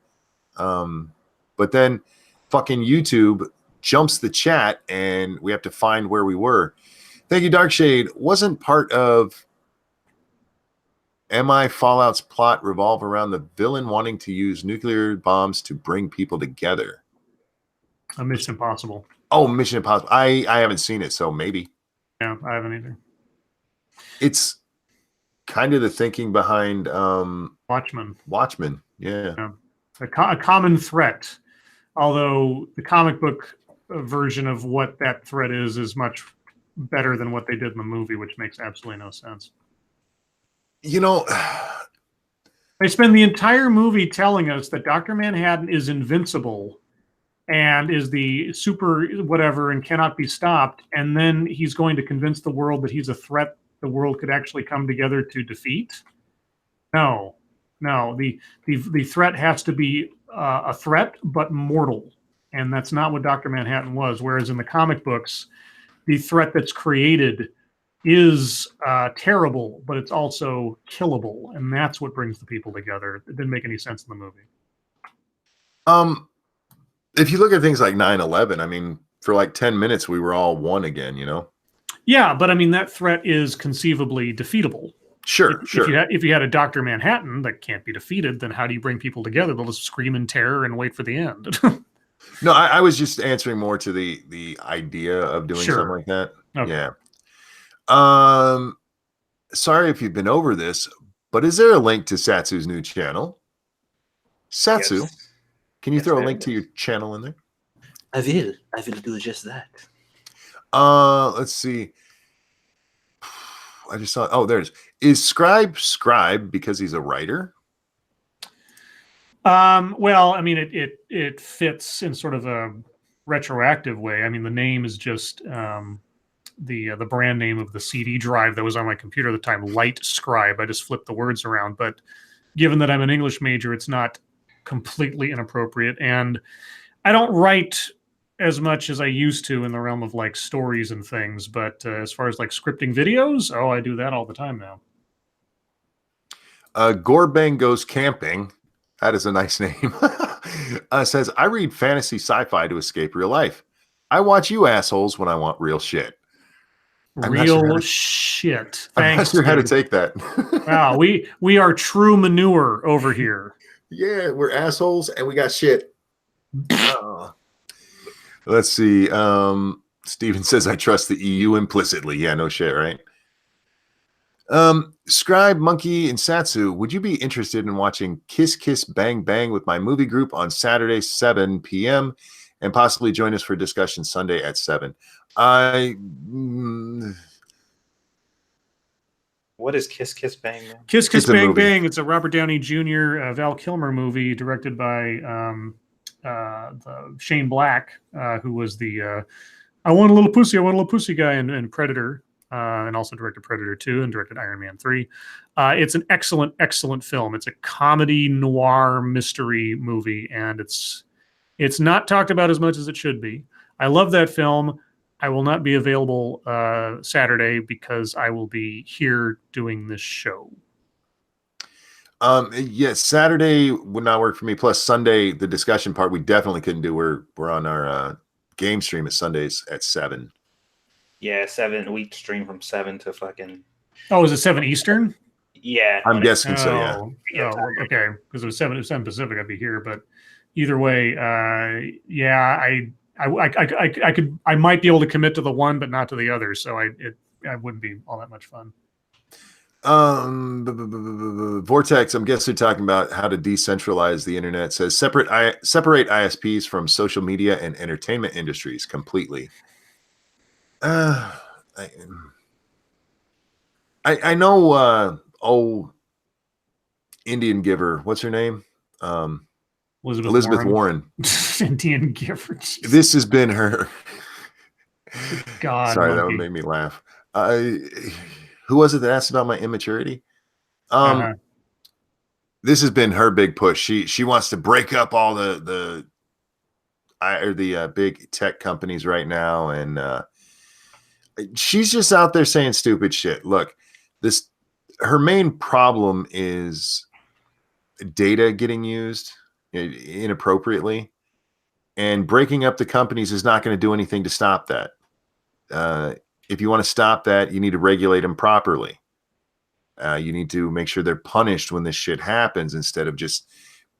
But then fucking YouTube jumps the chat and we have to find where we were. Thank you, Darkshade. Wasn't part of MI Fallout's plot revolve around the villain wanting to use nuclear bombs to bring people together? a Mission Impossible. Oh, Mission Impossible. I haven't seen it, so maybe. Yeah, I haven't either. It's kind of the thinking behind Watchmen. Yeah. A common threat. Although the comic book version of what that threat is much better than what they did in the movie, which makes absolutely no sense. You know, they spend the entire movie telling us that Dr. Manhattan is invincible and is the super whatever and cannot be stopped. And then he's going to convince the world that he's a threat the world could actually come together to defeat. No, the threat has to be a threat, but mortal. And that's not what Dr. Manhattan was. Whereas in the comic books, the threat that's created is terrible, but it's also killable. And that's what brings the people together. It didn't make any sense in the movie. If you look at things like 9/11, I mean, for like 10 minutes, we were all one again, you know? Yeah, but I mean, that threat is conceivably defeatable. Sure. If you had a Dr. Manhattan that can't be defeated, then how do you bring people together? They'll just scream in terror and wait for the end. No, I was just answering more to the idea of doing something Sure. like that. Okay. Yeah. Sorry if you've been over this, but is there a link to Satsu's new channel? Satsu, Yes. can you Yes, throw a there link to your is. channel in there? I will. I will do just that. Let's see. I just saw. Oh, there's is Scribe because he's a writer. Well, I mean, it fits in sort of a retroactive way. I mean, the name is just the brand name of the CD drive that was on my computer at the time, Light Scribe. I just flipped the words around, but given that I'm an English major, it's not completely inappropriate. And I don't write as much as I used to in the realm of like stories and things, but as far as like scripting videos, oh, I do that all the time now. Gorbang Goes Camping. That is a nice name. Says, I read fantasy sci-fi to escape real life. I watch you assholes when I want real shit. I'm not sure how Real to, shit. I'm not Thanks, sure how to dude. take that. Wow, we are true manure over here. Yeah, we're assholes and we got shit. Oh. Let's see. Steven says, I trust the EU implicitly. Yeah, no shit, right? Scribe, Monkey, and Satsu, would you be interested in watching Kiss Kiss Bang Bang with my movie group on Saturday, 7 p.m., and possibly join us for discussion Sunday at 7? What is Kiss Kiss Bang Bang? Kiss Kiss It's a Bang movie. Bang. It's a Robert Downey Jr. Val Kilmer movie directed by Shane Black, who was the I Want a Little Pussy, I Want a Little Pussy guy in Predator, and also directed Predator 2 and directed Iron Man 3. It's an excellent, excellent film. It's a comedy noir mystery movie, and it's not talked about as much as it should be. I love that film. I will not be available Saturday because I will be here doing this show. Yes, Saturday would not work for me. Plus Sunday, the discussion part we definitely couldn't do. We're on our game stream at Sundays at 7. Yeah, 7. We stream from 7 to fucking. Oh, is it 7 Eastern? Yeah, I'm guessing so. Yeah. Oh, okay. Because it was 7 Pacific, I'd be here. But either way, yeah, I might be able to commit to the one, but not to the other. So it wouldn't be all that much fun. Vortex, I'm guessing talking about how to decentralize the internet. Says separate ISPs from social media and entertainment industries completely. I know Indian giver, what's her name? Elizabeth Warren. Indian giver. Jesus. This has been her. God, sorry, monkey. that would make me laugh. Who was it that asked about my immaturity? This has been her big push. She wants to break up all the big tech companies right now, and she's just out there saying stupid shit. Look, her main problem is data getting used inappropriately, and breaking up the companies is not going to do anything to stop that. If you want to stop that, you need to regulate them properly. You need to make sure they're punished when this shit happens instead of just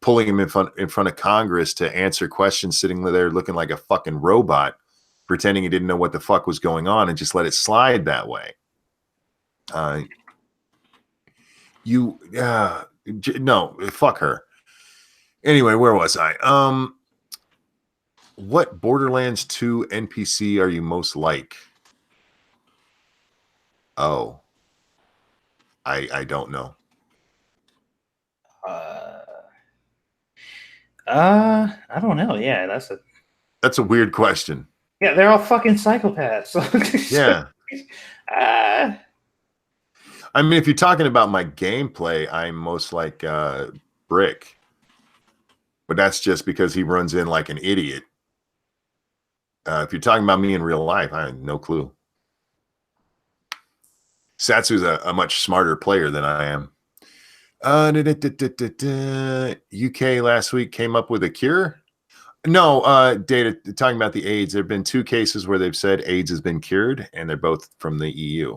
pulling them in front of Congress to answer questions, sitting there looking like a fucking robot, pretending he didn't know what the fuck was going on and just let it slide that way. No, fuck her. Anyway, where was I? What Borderlands 2 NPC are you most like? Oh, I don't know. I don't know. Yeah, that's a weird question. Yeah, they're all fucking psychopaths. Yeah. I mean, if you're talking about my gameplay, I'm most like Brick. But that's just because he runs in like an idiot. If you're talking about me in real life, I have no clue. Satsu's a much smarter player than I am. UK last week came up with a cure. No, data talking about the AIDS. There have been 2 cases where they've said AIDS has been cured, and they're both from the EU.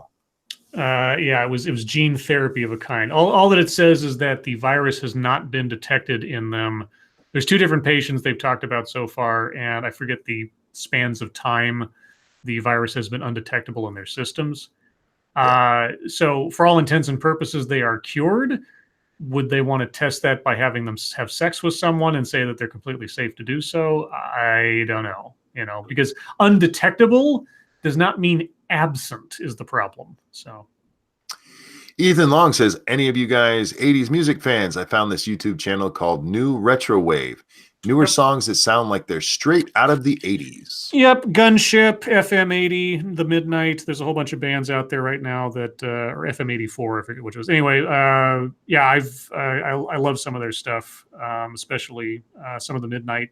Yeah, it was gene therapy of a kind. All that it says is that the virus has not been detected in them There's 2 different patients they've talked about so far, and I forget the spans of time the virus has been undetectable in their systems. So for all intents and purposes, they are cured. Would they want to test that by having them have sex with someone and say that they're completely safe to do so? I don't know, because undetectable does not mean absent is the problem. So Ethan Long says, any of you guys 80s music fans? I found this YouTube channel called New Retro Wave. Newer songs that sound like they're straight out of the 80s. Yep, Gunship, FM80, The Midnight. There's a whole bunch of bands out there right now that, or FM84, I forget which was. Anyway, yeah, I love some of their stuff, especially some of the Midnight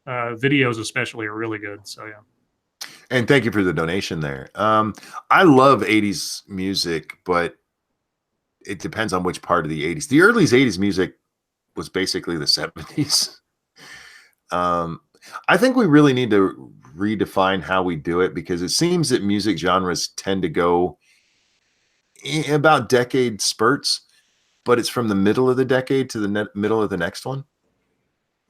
videos, especially are really good. So yeah. And thank you for the donation there. I love 80s music, but it depends on which part of the 80s. The early 80s music was basically the 70s. I think we really need to redefine how we do it, because it seems that music genres tend to go in about decade spurts, but it's from the middle of the decade to the middle of the next one.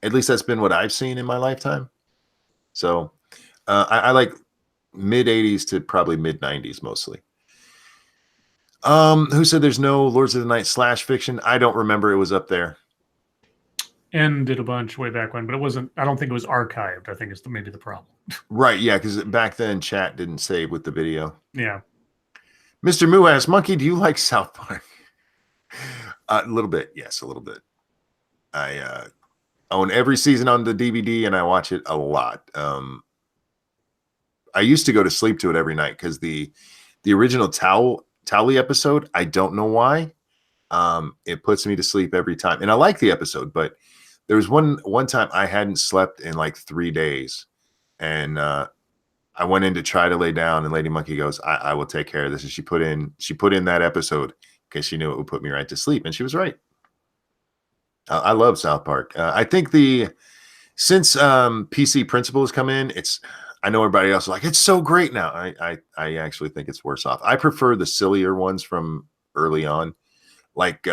At least that's been what I've seen in my lifetime. So I like mid 80s to probably mid 90s mostly. Who said there's no Lords of the Night / fiction? I don't remember. It was up there. And did a bunch way back when, but it wasn't. I don't think it was archived. I think it's maybe the problem. Right, yeah, because back then chat didn't save with the video. Yeah. Mr. Moo asks, Monkey, do you like South Park? A little bit, yes, a little bit. I own every season on the DVD, and I watch it a lot. I used to go to sleep to it every night because the original Towley episode, I don't know why, it puts me to sleep every time. And I like the episode, but there was one time I hadn't slept in like 3 days, and I went in to try to lay down, and Lady Monkey goes, I will take care of this. And she put in that episode because she knew it would put me right to sleep, and she was right. I love South Park. I think since PC Principal has come in, I know everybody else is like, it's so great now. I actually think it's worse off. I prefer the sillier ones from early on, like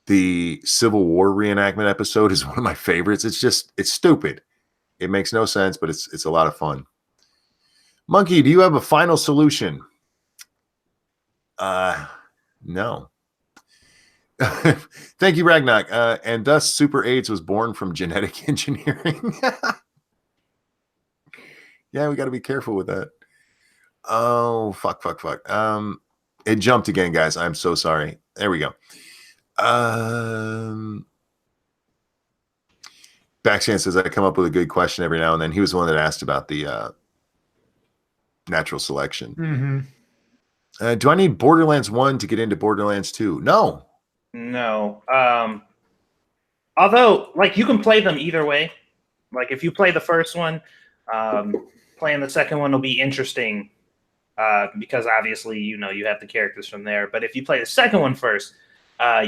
the Civil War reenactment episode is one of my favorites. It's stupid. It makes no sense, but it's a lot of fun. Monkey, do you have a final solution? No. Thank you, Ragnak. And thus Super AIDS was born from genetic engineering. Yeah, we got to be careful with that. Oh, fuck. It jumped again, guys. I'm so sorry. There we go. Backstand says, I come up with a good question every now and then. He was the one that asked about the natural selection. Mm-hmm. Do I need Borderlands 1 to get into Borderlands 2? No. Although, like, you can play them either way. Like, if you play the first one, playing the second one will be interesting because obviously, you have the characters from there. But if you play the second one first,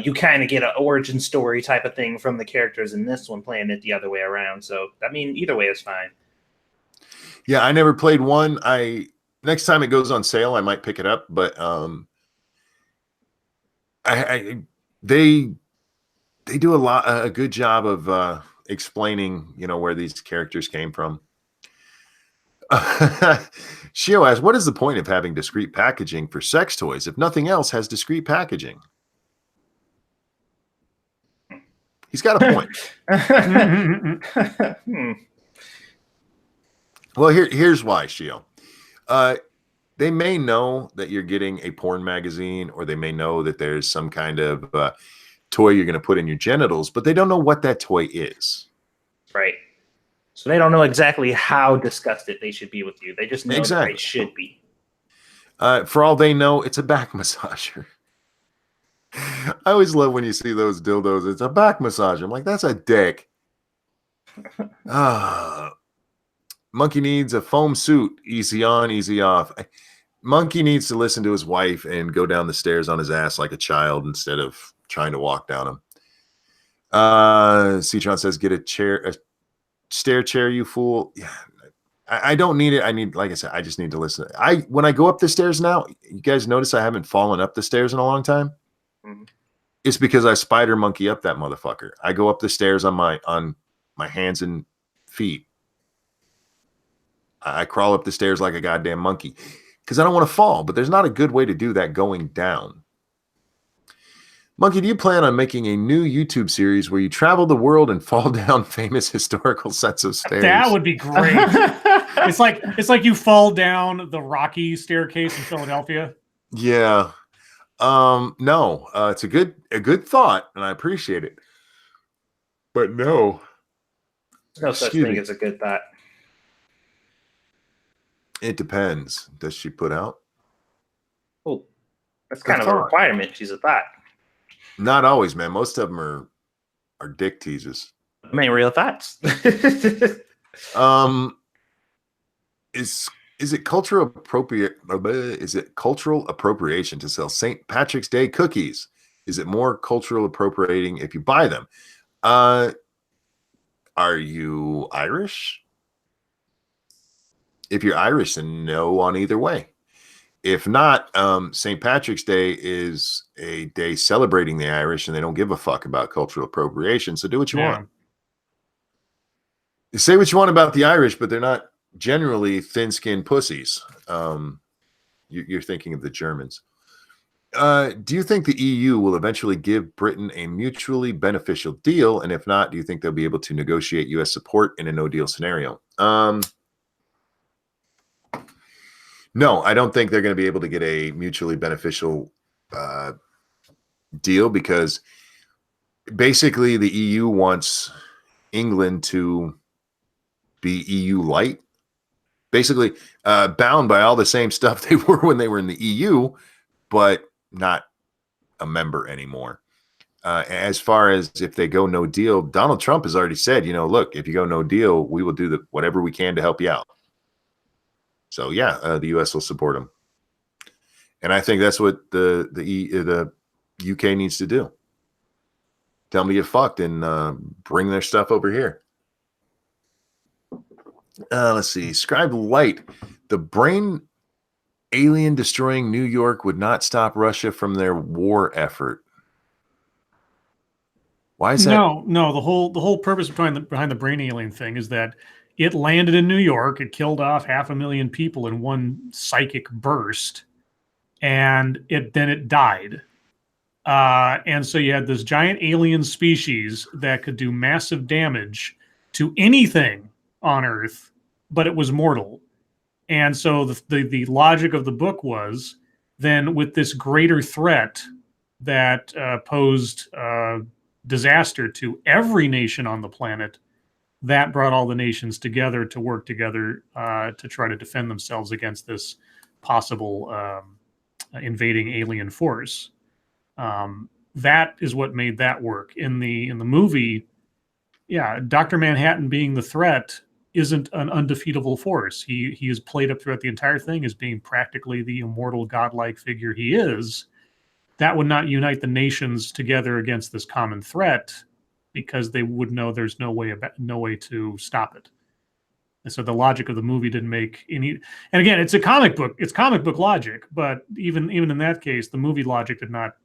you kind of get an origin story type of thing from the characters in this one, playing it the other way around. So, I mean, either way is fine. Yeah, I never played one. Next time it goes on sale, I might pick it up. But they do a good job of explaining, where these characters came from. Shio asks, what is the point of having discrete packaging for sex toys if nothing else has discrete packaging? He's got a point. Well, here's why, Shio. They may know that you're getting a porn magazine, or they may know that there's some kind of toy you're going to put in your genitals, but they don't know what that toy is. Right. So they don't know exactly how disgusted they should be with you. They just know exactly. that they should be. For all they know, it's a back massager. I always love when you see those dildos. It's a back massager. I'm like, that's a dick. Monkey needs a foam suit. Easy on, easy off. Monkey needs to listen to his wife and go down the stairs on his ass like a child instead of trying to walk down them. Citron says, get a stair chair, you fool. Yeah, I don't need it. Like I said, I just need to listen. When I go up the stairs now, you guys notice I haven't fallen up the stairs in a long time. It's because I spider monkey up that motherfucker. I go up the stairs on my hands and feet. I crawl up the stairs like a goddamn monkey because I don't want to fall. But there's not a good way to do that going down. Monkey, do you plan on making a new YouTube series where you travel the world and fall down famous historical sets of stairs? That would be great. It's like you fall down the Rocky staircase in Philadelphia. Yeah. No. It's a good thought, and I appreciate it. But no. There's no such thing as a good thought. It depends. Does she put out? Well, that's kind of a requirement. She's a thought. Not always, man. Most of them are dick teasers. I mean, real thoughts. Is it cultural appropriate? Is it cultural appropriation to sell St. Patrick's Day cookies? Is it more cultural appropriating if you buy them? Are you Irish? If you're Irish, then no on either way. If not, St. Patrick's Day is a day celebrating the Irish, and they don't give a fuck about cultural appropriation. So do what you want. You say what you want about the Irish, but they're not generally thin-skinned pussies. You're thinking of the Germans. Do you think the EU will eventually give Britain a mutually beneficial deal? And if not, do you think they'll be able to negotiate U.S. support in a no-deal scenario? No, I don't think they're going to be able to get a mutually beneficial deal because basically the EU wants England to be EU light, basically bound by all the same stuff they were when they were in the EU, but not a member anymore. As far as if they go no deal, Donald Trump has already said, look, if you go no deal, we will do whatever we can to help you out. So yeah, the U.S. will support them, and I think that's what the UK needs to do. Tell them to get fucked and bring their stuff over here. Let's see. Scribe Light, the brain alien destroying New York would not stop Russia from their war effort. Why is that? No. The whole purpose behind the brain alien thing is that it landed in New York. It killed off 500,000 people in one psychic burst, and then it died. And so you had this giant alien species that could do massive damage to anything on Earth, but it was mortal. And so the logic of the book was then with this greater threat that posed disaster to every nation on the planet, that brought all the nations together to work together to try to defend themselves against this possible invading alien force. That is what made that work. In the movie, yeah, Dr. Manhattan being the threat isn't an undefeatable force. He is played up throughout the entire thing as being practically the immortal godlike figure he is. That would not unite the nations together against this common threat, because they would know there's no way to stop it. And so the logic of the movie didn't make any. And again, it's a comic book. It's comic book logic, but even in that case, the movie logic did not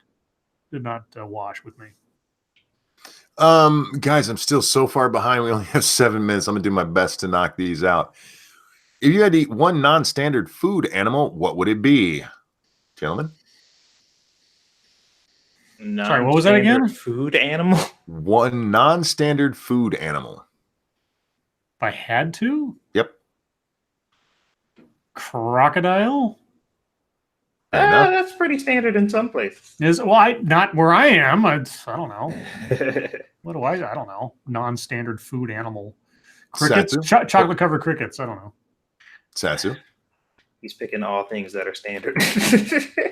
wash with me. Guys, I'm still so far behind. We only have 7 minutes. I'm gonna do my best to knock these out. If you had to eat one non-standard food animal, what would it be, gentlemen? Sorry, what was that again? Food animal? One non-standard food animal. If I had to? Yep. Crocodile? That's pretty standard in some places. Not where I am. I don't know. What do I don't know. Non-standard food animal. Crickets? Chocolate-covered crickets. I don't know. Satsu? He's picking all things that are standard.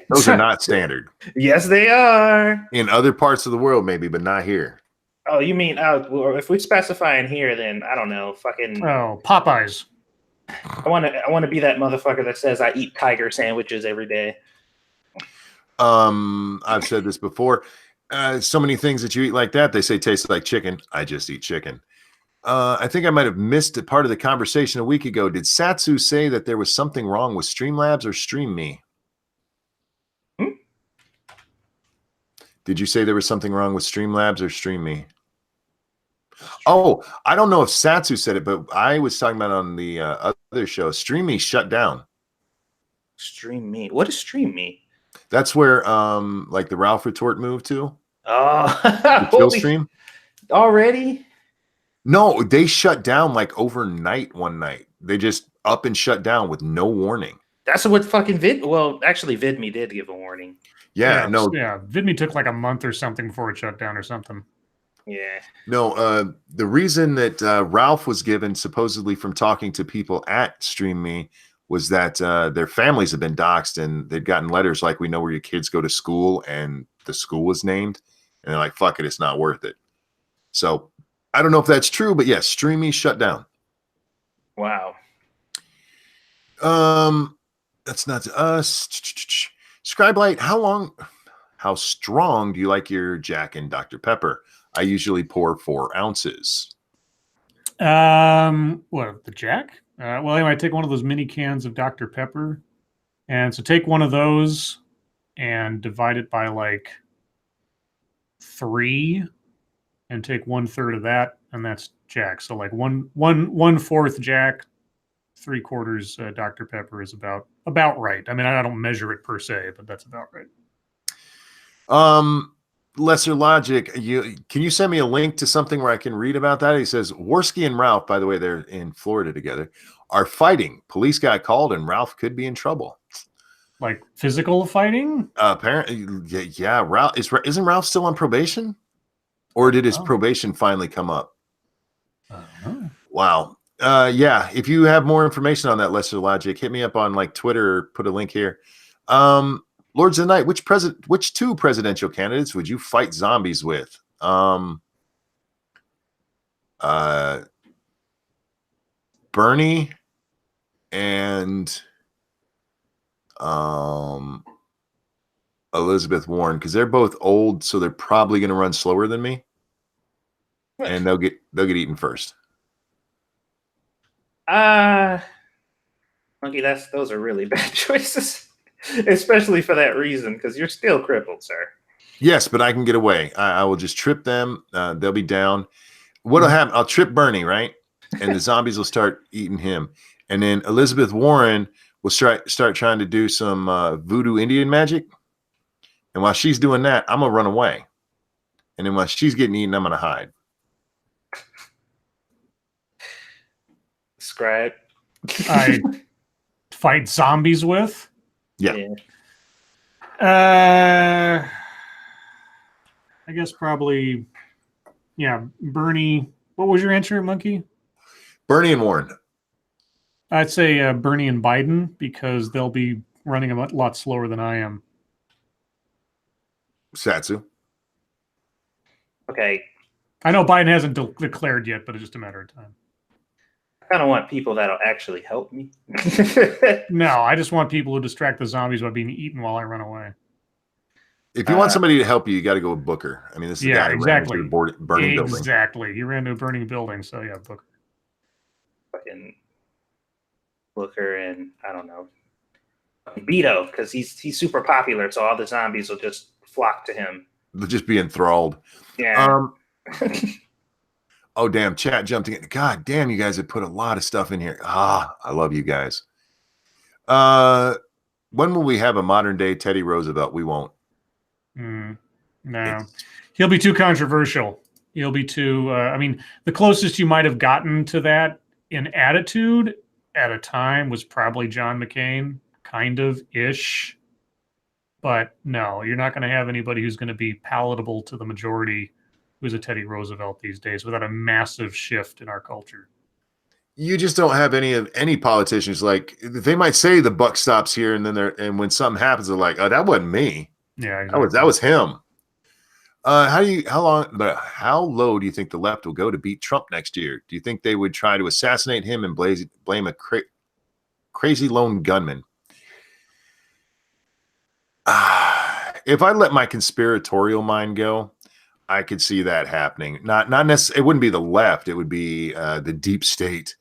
Those are not standard. Yes, they are. In other parts of the world, maybe, but not here. Oh, you mean if we specify in here, then I don't know. Fucking. Oh, Popeyes. I want to be that motherfucker that says I eat tiger sandwiches every day. I've said this before. So many things that you eat like that, they say taste like chicken. I just eat chicken. I think I might have missed a part of the conversation a week ago. Did Satsu say that there was something wrong with Streamlabs or StreamMe? Did you say there was something wrong with Streamlabs or StreamMe? Oh, I don't know if Satsu said it, but I was talking about on the other show. StreamMe shut down. Stream Me. What does Stream Me? That's where like the Ralph retort moved to. Oh, The kill stream. Already? No, they shut down like overnight one night. They just up and shut down with no warning. That's what fucking actually VidMe did give a warning. Yeah, no. Yeah, VidMe took like a month or something before it shut down or something. Yeah. No, the reason that Ralph was given supposedly from talking to people at StreamMe was that their families have been doxxed and they'd gotten letters like, we know where your kids go to school, and the school was named. And they're like, fuck it, it's not worth it. So I don't know if that's true, but yes, StreamMe shut down. Wow. That's not us. Scribe Light, how strong do you like your Jack and Dr. Pepper? I usually pour 4 ounces. What, the Jack? Well, anyway, I take one of those mini cans of Dr. Pepper. And so take one of those and divide it by like 3 and take 1/3 of that, and that's Jack. So like 1/4 Jack, 3/4 Dr. Pepper is about right. I mean, I don't measure it per se, but that's about right. Lesser Logic, can you send me a link to something where I can read about that? He says Worski and Ralph, by the way, they're in Florida together, are fighting. Police got called and Ralph could be in trouble. Like physical fighting? Apparently, yeah. Ralph isn't Ralph still on probation, or did his probation finally come up? Wow. Yeah. If you have more information on that, Lesser Logic, hit me up on like Twitter or put a link here. Lords of the Night, which 2 presidential candidates would you fight zombies with? Bernie and Elizabeth Warren, because they're both old, so they're probably going to run slower than me, and they'll get eaten first. Monkey, those are really bad choices. Especially for that reason, because you're still crippled, sir. Yes, but I can get away. I will just trip them. They'll be down. What'll happen? I'll trip Bernie, right? And the zombies will start eating him. And then Elizabeth Warren will start trying to do some voodoo Indian magic. And while she's doing that, I'm going to run away. And then while she's getting eaten, I'm going to hide. Scribe. I fight zombies with? Yeah. I guess probably, yeah, Bernie. What was your answer, Monkey? Bernie and Warren. I'd say Bernie and Biden, because they'll be running a lot slower than I am. Satsu. Okay. I know Biden hasn't declared yet, but it's just a matter of time. I kind of want people that'll actually help me. No, I just want people who distract the zombies by being eaten while I run away. If you want somebody to help you, you got to go with Booker. I mean, this is the guy who ran into a burning building. Exactly. You ran into a burning building, so yeah, Booker. Fucking Booker and I don't know, Beto, because he's super popular, so all the zombies will just flock to him. They'll just be enthralled. Yeah. Oh, damn. Chat jumped in. God damn, you guys have put a lot of stuff in here. I love you guys. When will we have a modern day Teddy Roosevelt? We won't. No. He'll be too controversial. He'll be too, I mean, the closest you might have gotten to that in attitude at a time was probably John McCain, kind of ish. But no, you're not going to have anybody who's going to be palatable to the majority who's a Teddy Roosevelt these days without a massive shift in our culture. You just don't have any politicians. Like, they might say the buck stops here, and then when something happens, they're like, "Oh, that wasn't me. Yeah, exactly. That was him." How low do you think the left will go to beat Trump next year? Do you think they would try to assassinate him and blame a crazy lone gunman? If I let my conspiratorial mind go, I could see that happening. Not necessarily. It wouldn't be the left. It would be the deep state.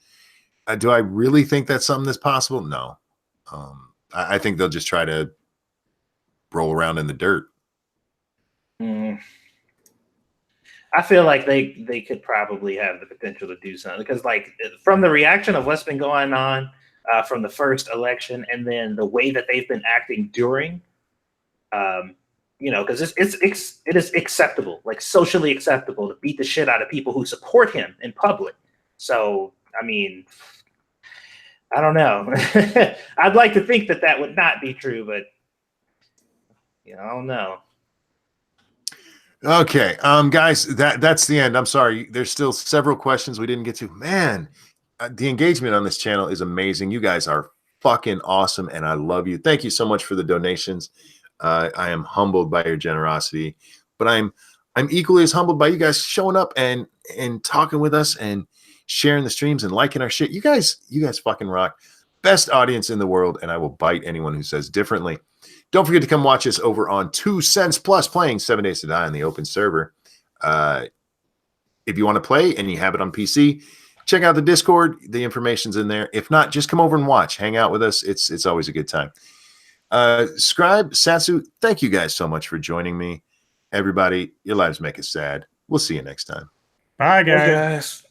Do I really think that's something that's possible? No. I think they'll just try to roll around in the dirt. I feel like they could probably have the potential to do something because, like, from the reaction of what's been going on from the first election, and then the way that they've been acting during, because it is acceptable, like socially acceptable, to beat the shit out of people who support him in public. So, I mean, I don't know. I'd like to think that would not be true, but I don't know. Okay, guys, that's the end. I'm sorry. There's still several questions we didn't get to. Man, the engagement on this channel is amazing. You guys are fucking awesome, and I love you. Thank you so much for the donations. I am humbled by your generosity, but I'm equally as humbled by you guys showing up and talking with us and sharing the streams and liking our shit. You guys fucking rock. Best audience in the world, and I will bite anyone who says differently. Don't forget to come watch us over on 2 Cents Plus, playing 7 Days to Die on the open server. If you want to play and you have it on PC, check out the Discord. The information's in there. If not, just come over and watch. Hang out with us. It's always a good time. Scribe, Satsu, thank you guys so much for joining me. Everybody, your lives make us sad. We'll see you next time. Bye, guys. Hey guys.